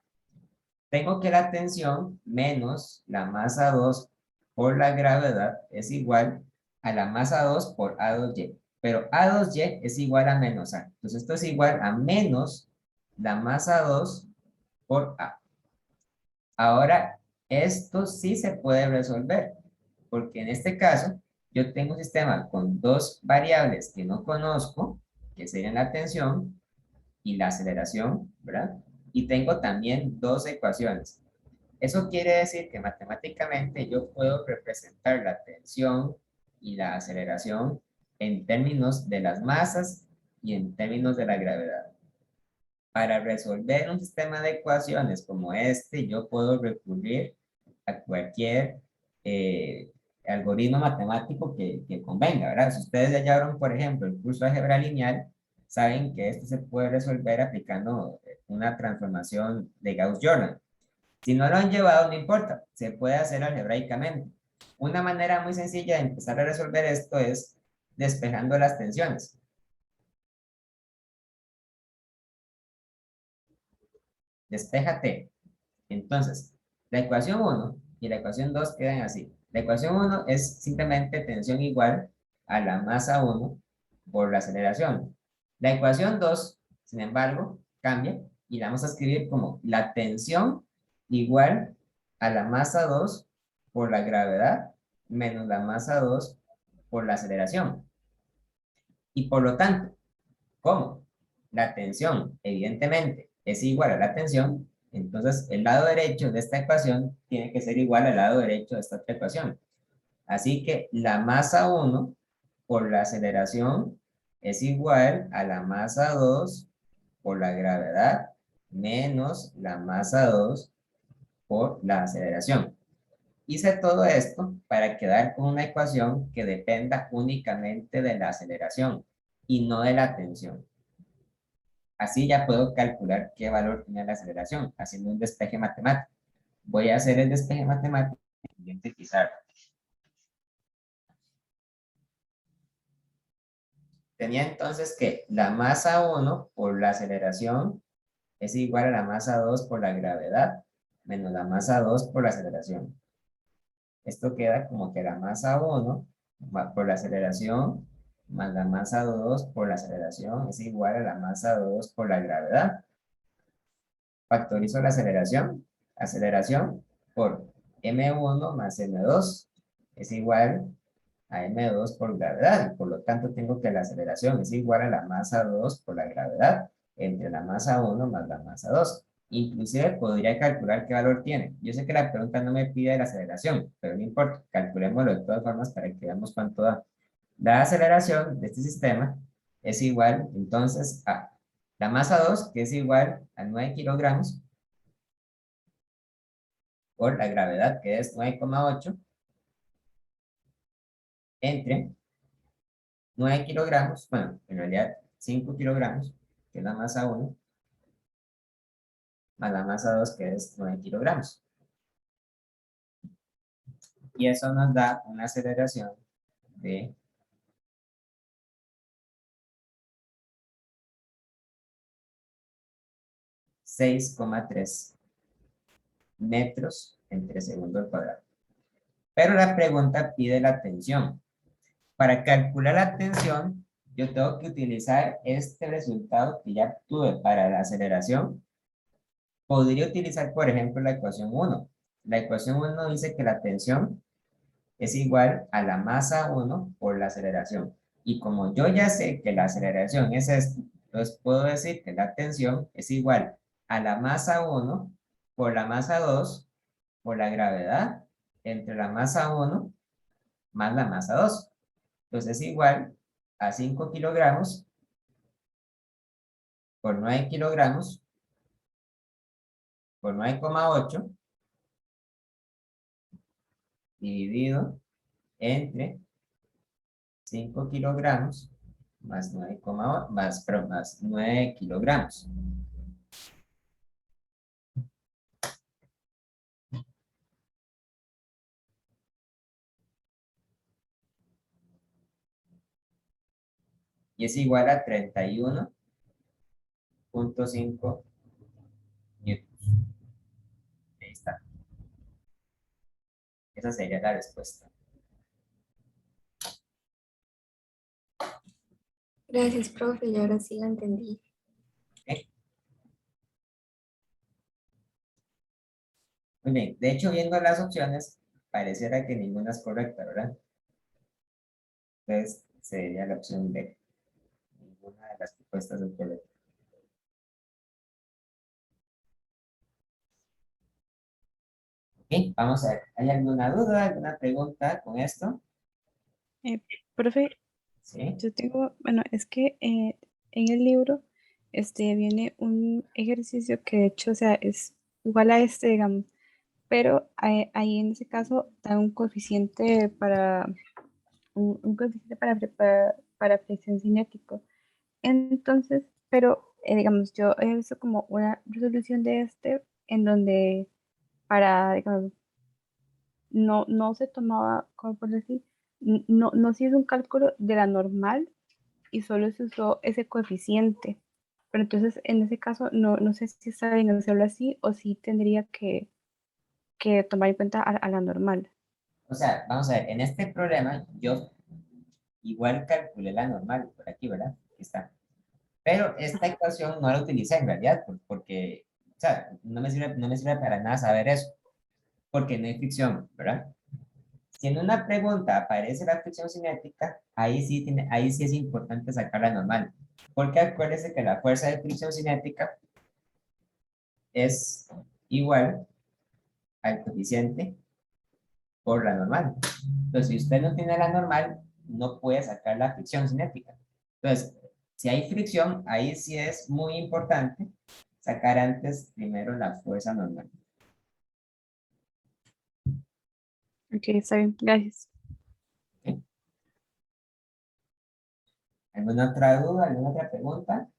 Tengo que la tensión menos la masa 2 por la gravedad es igual a la masa 2 por A2Y. Pero A2Y es igual a menos A. Entonces esto es igual a menos la masa 2 por A. Ahora, esto sí se puede resolver, porque en este caso yo tengo un sistema con dos variables que no conozco, que serían la tensión y la aceleración, ¿verdad? Y tengo también dos ecuaciones. Eso quiere decir que matemáticamente yo puedo representar la tensión y la aceleración en términos de las masas y en términos de la gravedad. Para resolver un sistema de ecuaciones como este, yo puedo recurrir a cualquier algoritmo matemático que convenga, ¿verdad? Si ustedes ya llevaron, por ejemplo, el curso de álgebra lineal, saben que esto se puede resolver aplicando una transformación de Gauss-Jordan. Si no lo han llevado, no importa, se puede hacer algebraicamente. Una manera muy sencilla de empezar a resolver esto es despejando las tensiones. Despéjate. Entonces, la ecuación 1 y la ecuación 2 quedan así. La ecuación 1 es simplemente tensión igual a la masa 1 por la aceleración. La ecuación 2, sin embargo, cambia y la vamos a escribir como la tensión igual a la masa 2 por la gravedad menos la masa 2 por la aceleración. Y por lo tanto, ¿cómo? La tensión, evidentemente, es igual a la tensión, entonces el lado derecho de esta ecuación tiene que ser igual al lado derecho de esta otra ecuación. Así que la masa 1 por la aceleración es igual a la masa 2 por la gravedad menos la masa 2 por la aceleración. Hice todo esto para quedar con una ecuación que dependa únicamente de la aceleración y no de la tensión. Así ya puedo calcular qué valor tiene la aceleración, haciendo un despeje matemático. Voy a hacer el despeje matemático y identificar. Tenía entonces que la masa 1 por la aceleración es igual a la masa 2 por la gravedad menos la masa 2 por la aceleración. Esto queda como que la masa 1 por la aceleración más la masa 2 por la aceleración es igual a la masa 2 por la gravedad. Factorizo la aceleración por m1 más m2 es igual a m2 por gravedad, y por lo tanto tengo que la aceleración es igual a la masa 2 por la gravedad entre la masa 1 más la masa 2. Inclusive podría calcular qué valor tiene. Yo sé que la pregunta no me pide la aceleración, pero no importa, calculémoslo de todas formas para que veamos cuánto da. La aceleración de este sistema es igual entonces a la masa 2, que es igual a 9 kilogramos, por la gravedad, que es 9,8, entre 9 kilogramos, bueno, en realidad 5 kilogramos, que es la masa 1, más la masa 2, que es 9 kilogramos. Y eso nos da una aceleración de 6,3 metros entre segundo al cuadrado. Pero la pregunta pide la tensión. Para calcular la tensión, yo tengo que utilizar este resultado que ya tuve para la aceleración. Podría utilizar, por ejemplo, la ecuación 1. La ecuación 1 dice que la tensión es igual a la masa 1 por la aceleración. Y como yo ya sé que la aceleración es esto, entonces puedo decir que la tensión es igual a la masa 1 por la masa 2 por la gravedad entre la masa 1 más la masa 2. Entonces es igual a 5 kilogramos por 9 kilogramos por 9,8 dividido entre 5 kilogramos más 9,8 más 9 kilogramos. Y es igual a 31,5 newtons. Ahí está. Esa sería la respuesta. Gracias, profe, y ahora sí la entendí. ¿Okay? Muy bien. De hecho, viendo las opciones, pareciera que ninguna es correcta, ¿verdad? Entonces, sería la opción B. Ninguna de las propuestas es correcta. Ok, vamos a ver. ¿Hay alguna duda, alguna pregunta con esto? Profe, Sí. yo tengo, bueno, es que en el libro viene un ejercicio que de hecho, o sea, es igual a este, digamos, pero ahí en ese caso da un coeficiente un coeficiente para fricción cinético. Entonces, pero digamos, yo he visto como una resolución de en donde digamos, no se tomaba, como por decir, no se hizo un cálculo de la normal y solo se usó ese coeficiente. Pero entonces, en ese caso, no sé si está bien hacerlo así o si tendría que tomar en cuenta a la normal. O sea, vamos a ver, en este problema yo igual calculé la normal por aquí, ¿verdad? Aquí está. Pero esta ecuación no la utilicé en realidad, porque, o sea, no me sirve para nada saber eso, porque no hay fricción, ¿verdad? Si en una pregunta aparece la fricción cinética, ahí sí es importante sacar la normal, porque acuérdense que la fuerza de fricción cinética es igual al coeficiente por la normal. Entonces, si usted no tiene la normal, no puede sacar la fricción cinética. Entonces, si hay fricción, ahí sí es muy importante sacar antes primero la fuerza normal. Ok, está bien, gracias. ¿Ok? ¿Alguna otra duda? ¿Alguna otra pregunta?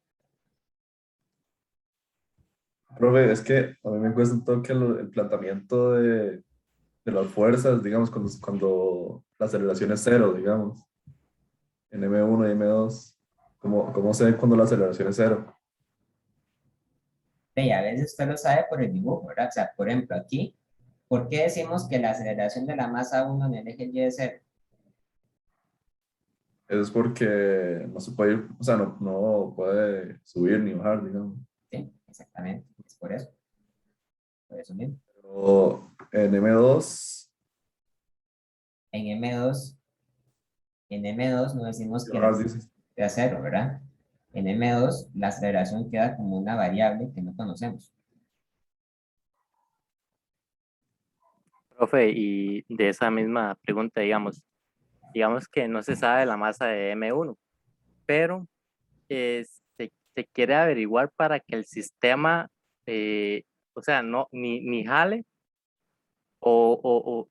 Profe, es que a mí me cuesta un toque el planteamiento de las fuerzas, digamos, cuando la aceleración es cero, digamos, en M1 y M2. ¿Cómo se ve cuando la aceleración es cero? Y a veces usted lo sabe por el dibujo, ¿verdad? O sea, por ejemplo, aquí, ¿por qué decimos que la aceleración de la masa 1 en el eje Y es cero? Eso es porque no se puede ir, o sea, no puede subir ni bajar, digamos. Sí, exactamente, es por eso mismo. Pero en M2, En M2, en M2 no decimos que la bajar, dice. aceleración sea cero, ¿verdad? En M2 la aceleración queda como una variable que no conocemos. Profe, y de esa misma pregunta, digamos que no se sabe la masa de M1, pero se quiere averiguar para que el sistema, o sea, no, ni jale o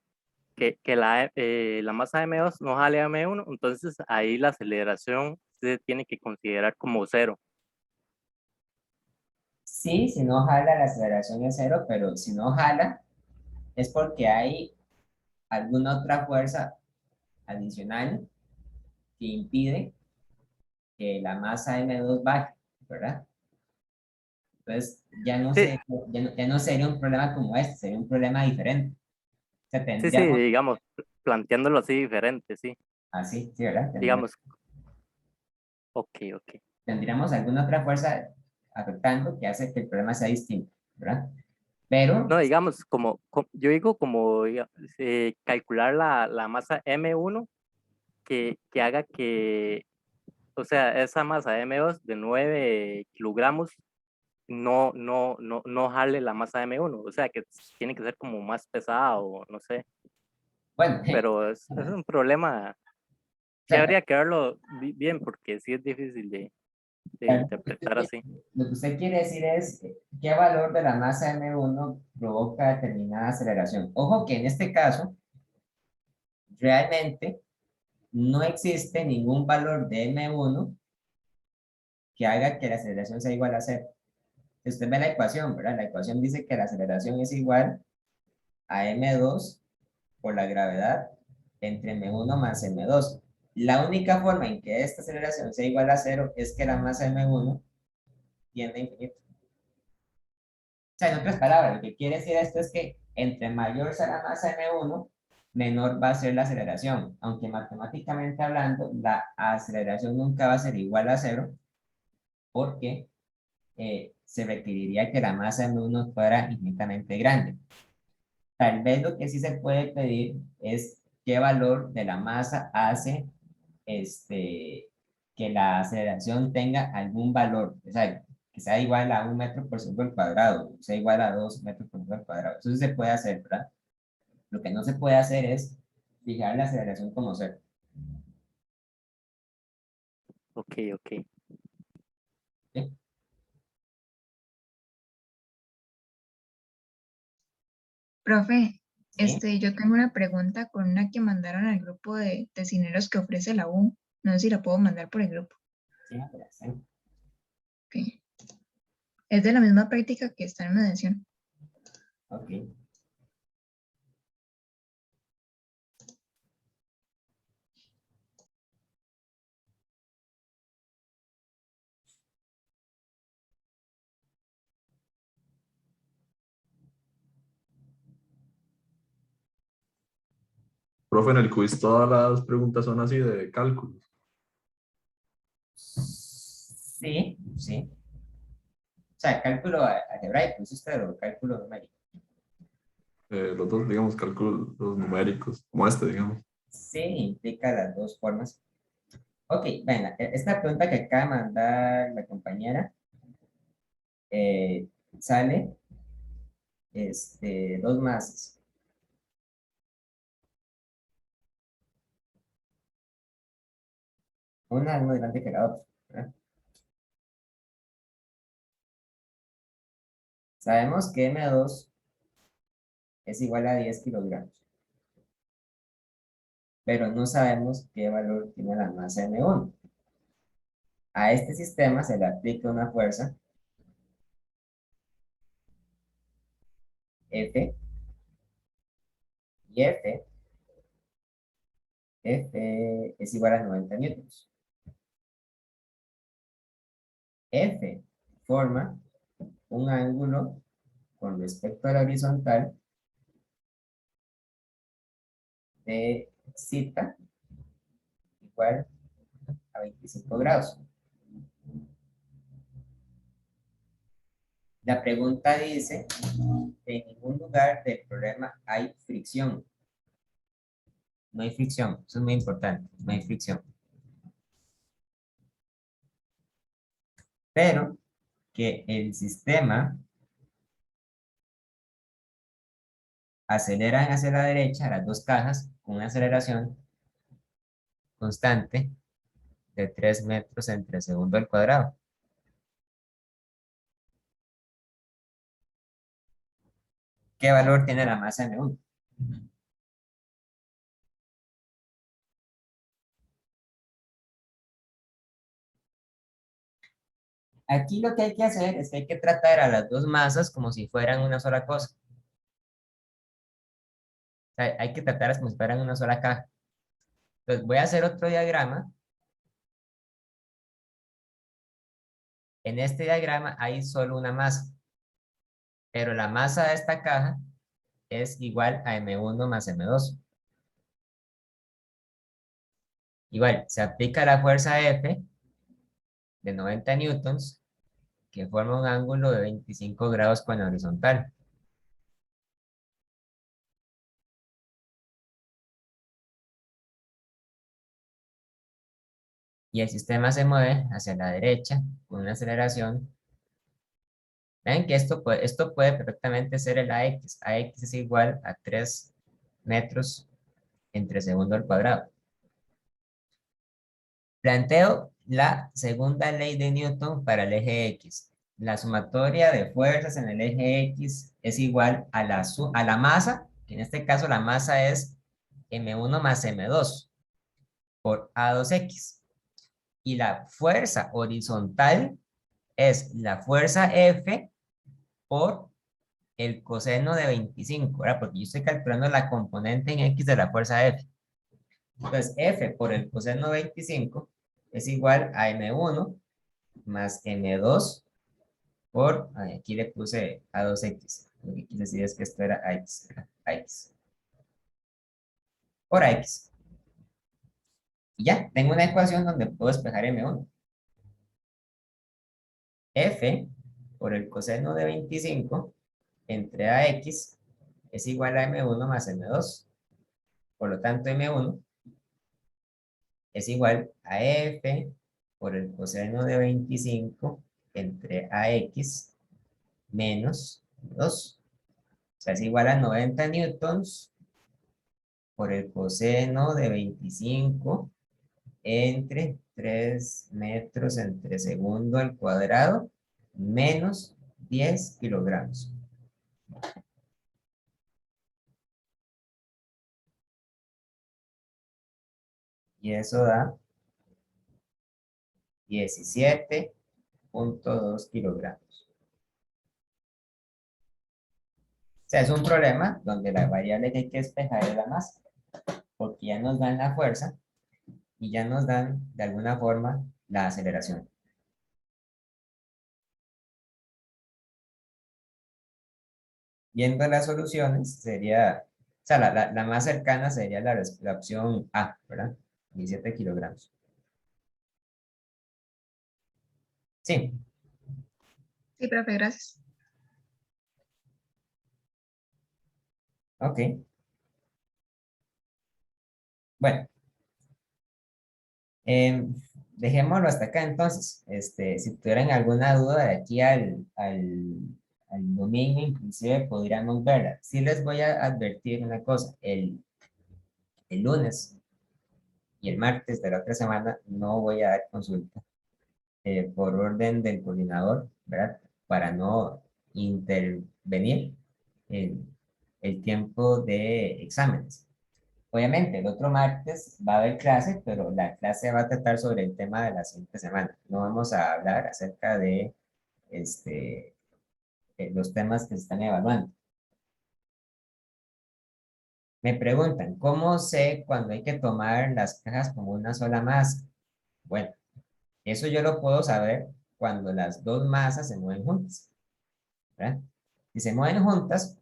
que la masa M2 no jale a M1, entonces ahí la aceleración se tiene que considerar como cero. Sí, si no jala la aceleración es cero, pero si no jala es porque hay alguna otra fuerza adicional que impide que la masa M2 baje, ¿verdad? Entonces, Sí, ya no sería un problema como este, sería un problema diferente. O sea, sí, tendríamos, digamos, planteándolo así diferente, sí. así, sí, ¿verdad? Digamos, ok. Tendríamos alguna otra fuerza afectando que hace que el problema sea distinto, ¿verdad? Pero, No, digamos, yo digo calcular la masa M1 que haga que, o sea, esa masa M2 de 9 kilogramos no jale la masa M1, o sea, que tiene que ser como más pesada o no sé, bueno, pero es un problema que o habría que verlo bien porque sí es difícil de sea, interpretar así. lo que usted quiere decir es qué valor de la masa M1 provoca determinada aceleración. Ojo que en este caso, realmente no existe ningún valor de M1 que haga que la aceleración sea igual a cero. Si usted ve la ecuación, ¿verdad? La ecuación dice que la aceleración es igual a M2 por la gravedad entre M1 más M2. La única forma en que esta aceleración sea igual a cero es que la masa M1 tiende a infinito. O sea, en otras palabras, lo que quiere decir esto es que entre mayor sea la masa M1, menor va a ser la aceleración. Aunque matemáticamente hablando, la aceleración nunca va a ser igual a cero, porque se requeriría que la masa M1 fuera infinitamente grande. Tal vez lo que sí se puede pedir es qué valor de la masa hace que la aceleración tenga algún valor, o sea, que sea igual a 1 metro por segundo al cuadrado, o sea igual a 2 metros por segundo al cuadrado. Eso sí se puede hacer, ¿verdad? Lo que no se puede hacer es fijar la aceleración como cero. Ok. ¿Sí? Profe, ¿Sí? yo tengo una pregunta con una que mandaron al grupo de cineros que ofrece la U. No sé si la puedo mandar por el grupo. ¿Sí? ¿Me parece? Ok. Es de la misma práctica que está en mediación. Ok. Profe, en el quiz todas las preguntas son así de cálculos. Sí, sí. O sea, cálculo algebraico, ¿es usted o cálculo numérico? Los dos, digamos, cálculos numéricos, como este, digamos. Sí, implica las dos formas. Ok, venga, esta pregunta que acaba de mandar la compañera sale dos masas. Una es más grande que la otra, ¿verdad? Sabemos que M2 es igual a 10 kilogramos, pero no sabemos qué valor tiene la masa M1. A este sistema se le aplica una fuerza F y F es igual a 90 newtons. F forma un ángulo con respecto a la horizontal de zeta igual a 25 grados. La pregunta dice, en ningún lugar del problema hay fricción. No hay fricción, eso es muy importante, no hay fricción. Pero que el sistema acelera hacia la derecha las dos cajas con una aceleración constante de 3 metros entre segundo al cuadrado. ¿Qué valor tiene la masa M1? Aquí lo que hay que hacer es que hay que tratar a las dos masas como si fueran una sola cosa. O sea, hay que tratarlas como si fueran una sola caja. Entonces voy a hacer otro diagrama. En este diagrama hay solo una masa, pero la masa de esta caja es igual a M1 más M2. Igual, se aplica la fuerza F de 90 newtons, que forma un ángulo de 25 grados con la horizontal. Y el sistema se mueve hacia la derecha con una aceleración. Ven que esto puede perfectamente ser el AX. AX es igual a 3 metros entre segundo al cuadrado. Planteo la segunda ley de Newton para el eje X. La sumatoria de fuerzas en el eje X es igual a la masa, que en este caso la masa es M1 más M2 por A2X. Y la fuerza horizontal es la fuerza F por el coseno de 25, ¿verdad? Porque yo estoy calculando la componente en X de la fuerza F. Entonces, F por el coseno de 25 es igual a M1 más M2 por, aquí le puse A2X. Lo que quise decir es que esto era AX, AX. Por AX. Y ya, tengo una ecuación donde puedo despejar M1. F por el coseno de 25 entre AX es igual a M1 más M2. Por lo tanto, M1 es igual a F por el coseno de 25 entre AX menos 2. O sea, es igual a 90 newtons por el coseno de 25 entre 3 metros entre segundo al cuadrado menos 10 kilogramos. Y eso da 17.2 kilogramos. O sea, es un problema donde la variable que hay que despejar es la masa, porque ya nos dan la fuerza y ya nos dan, de alguna forma, la aceleración. Viendo las soluciones, sería, o sea, la más cercana sería la opción A, ¿verdad? 17 kilogramos. Sí, Sí, profe, gracias. ok. Bueno, dejémoslo hasta acá entonces. Si tuvieran alguna duda de aquí al domingo, inclusive podríamos verla. Sí les voy a advertir una cosa, el lunes y el martes de la otra semana no voy a dar consulta por orden del coordinador, ¿verdad? Para no intervenir en el tiempo de exámenes. Obviamente, el otro martes va a haber clase, pero la clase va a tratar sobre el tema de la siguiente semana. No vamos a hablar acerca de los temas que se están evaluando. Me preguntan, ¿cómo sé cuando hay que tomar las cajas como una sola masa? Bueno, eso yo lo puedo saber cuando las dos masas se mueven juntas, ¿verdad? Si se mueven juntas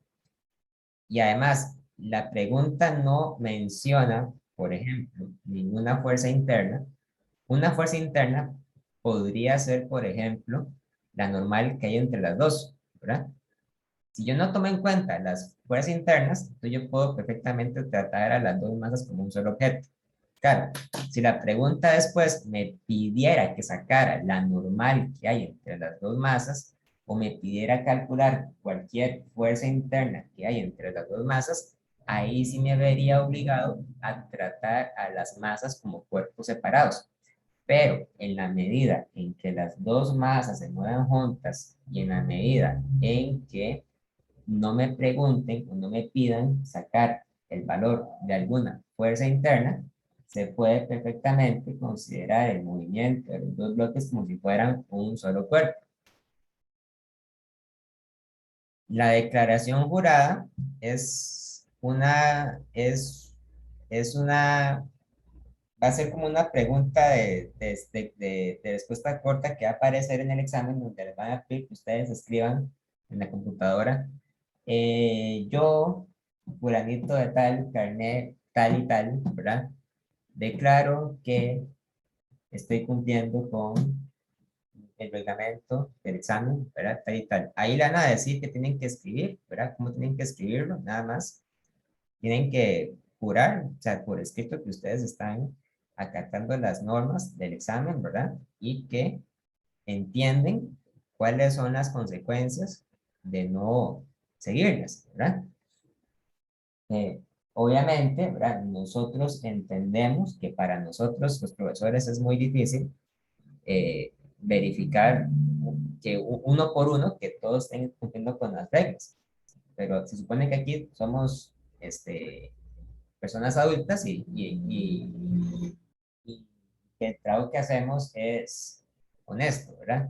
y además la pregunta no menciona, por ejemplo, ninguna fuerza interna, una fuerza interna podría ser, por ejemplo, la normal que hay entre las dos, ¿verdad? Si yo no tomo en cuenta las fuerzas internas, entonces yo puedo perfectamente tratar a las dos masas como un solo objeto. Claro, si la pregunta después me pidiera que sacara la normal que hay entre las dos masas, o me pidiera calcular cualquier fuerza interna que hay entre las dos masas, ahí sí me vería obligado a tratar a las masas como cuerpos separados. Pero en la medida en que las dos masas se mueven juntas y en la medida en que no me pregunten o no me pidan sacar el valor de alguna fuerza interna, se puede perfectamente considerar el movimiento de los dos bloques como si fueran un solo cuerpo. La declaración jurada va a ser como una pregunta de respuesta corta que va a aparecer en el examen donde les van a pedir que ustedes escriban en la computadora. Yo, fulanito de tal, carnet tal y tal, ¿verdad? Declaro que estoy cumpliendo con el reglamento del examen, ¿verdad? Tal y tal. Ahí le van a decir que tienen que escribir, ¿verdad? ¿Cómo tienen que escribirlo? Nada más. Tienen que jurar, o sea, por escrito que ustedes están acatando las normas del examen, ¿verdad? Y que entienden cuáles son las consecuencias de no seguirlas, ¿verdad? Obviamente, ¿verdad? Nosotros entendemos que para nosotros, los profesores, es muy difícil verificar que uno por uno, que todos estén cumpliendo con las reglas. Pero se supone que aquí somos personas adultas y que el trabajo que hacemos es honesto, ¿verdad?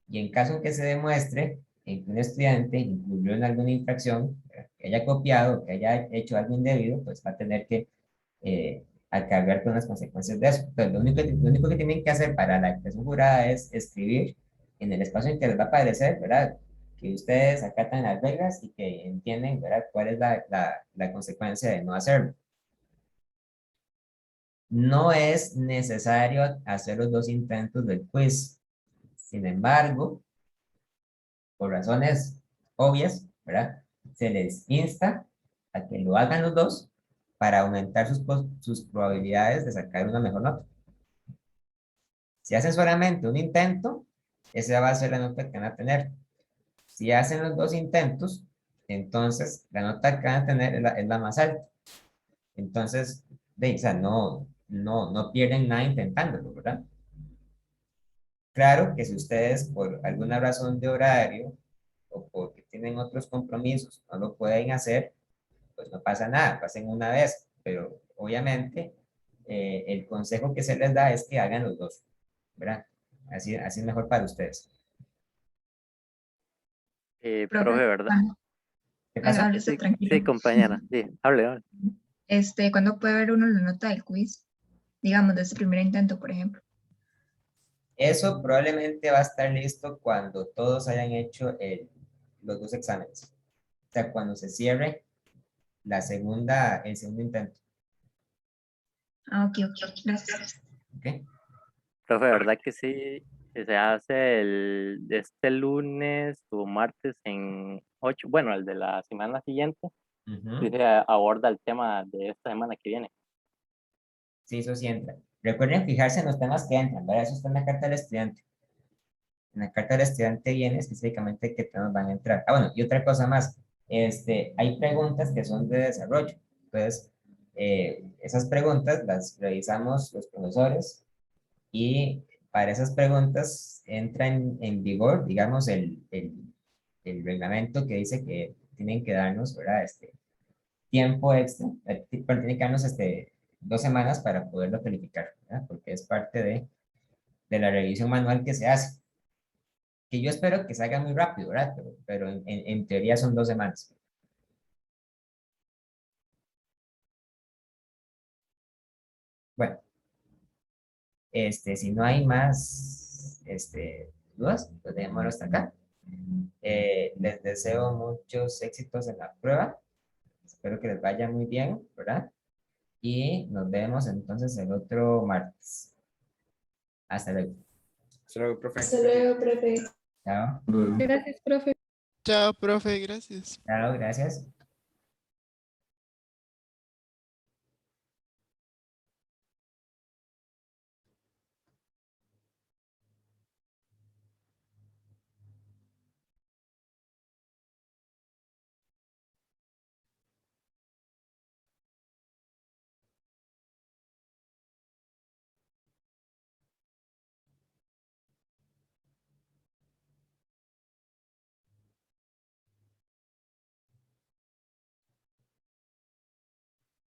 Y en caso en que se demuestre en que un estudiante incurrió en alguna infracción, ¿verdad? Que haya copiado, que haya hecho algo indebido, pues va a tener que cargar con las consecuencias de eso. Entonces, lo único que tienen que hacer para la expresión jurada es escribir en el espacio en que les va a aparecer, ¿verdad? Que ustedes acatan las reglas y que entienden, ¿verdad? Cuál es la consecuencia de no hacerlo. No es necesario hacer los dos intentos del quiz. Sin embargo, por razones obvias, ¿verdad? Se les insta a que lo hagan los dos para aumentar sus probabilidades de sacar una mejor nota. Si hacen solamente un intento, esa va a ser la nota que van a tener. Si hacen los dos intentos, entonces la nota que van a tener es la más alta. Entonces, o sea, no pierden nada intentándolo, ¿verdad? Claro que si ustedes por alguna razón de horario o porque tienen otros compromisos no lo pueden hacer, pues no pasa nada, pasen una vez, pero obviamente el consejo que se les da es que hagan los dos, ¿verdad? Así es mejor para ustedes. Profe, Profe, ¿verdad? ¿cuándo? ¿Qué pasa? Háblese Sí, tranquilo. sí, compañera, sí, hable. ¿Cuándo puede ver uno la nota del quiz? Digamos, de ese primer intento, por ejemplo. Eso probablemente va a estar listo cuando todos hayan hecho los dos exámenes. O sea, cuando se cierre el segundo intento. Ah, ok, gracias. ¿Ok? Profe, ¿verdad que sí? que se hace este lunes o martes en 8, bueno, el de la semana siguiente, Ujú. sí se aborda el tema de esta semana que viene. Sí, eso sí entra. Recuerden fijarse en los temas que entran, ¿verdad? Eso está en la carta del estudiante. En la carta del estudiante viene específicamente qué temas van a entrar. Ah, bueno, y otra cosa más. Hay preguntas que son de desarrollo. Entonces, esas preguntas las revisamos los profesores y para esas preguntas entra en vigor, digamos, el reglamento que dice que tienen que darnos, ¿verdad? Tiempo extra, pero tienen que darnos 2 semanas para poderlo calificar, ¿verdad? Porque es parte de la revisión manual que se hace. Que yo espero que salga muy rápido, ¿verdad? Pero en teoría son 2 semanas. Bueno, si no hay más dudas, pues dejémoslo hasta acá. Les deseo muchos éxitos en la prueba. Espero que les vaya muy bien, ¿verdad? Y nos vemos entonces el otro martes. Hasta luego. Hasta luego, profe. Hasta luego, profe. Chao. Luego. Gracias, profe. Chao, profe, gracias. Chao, gracias.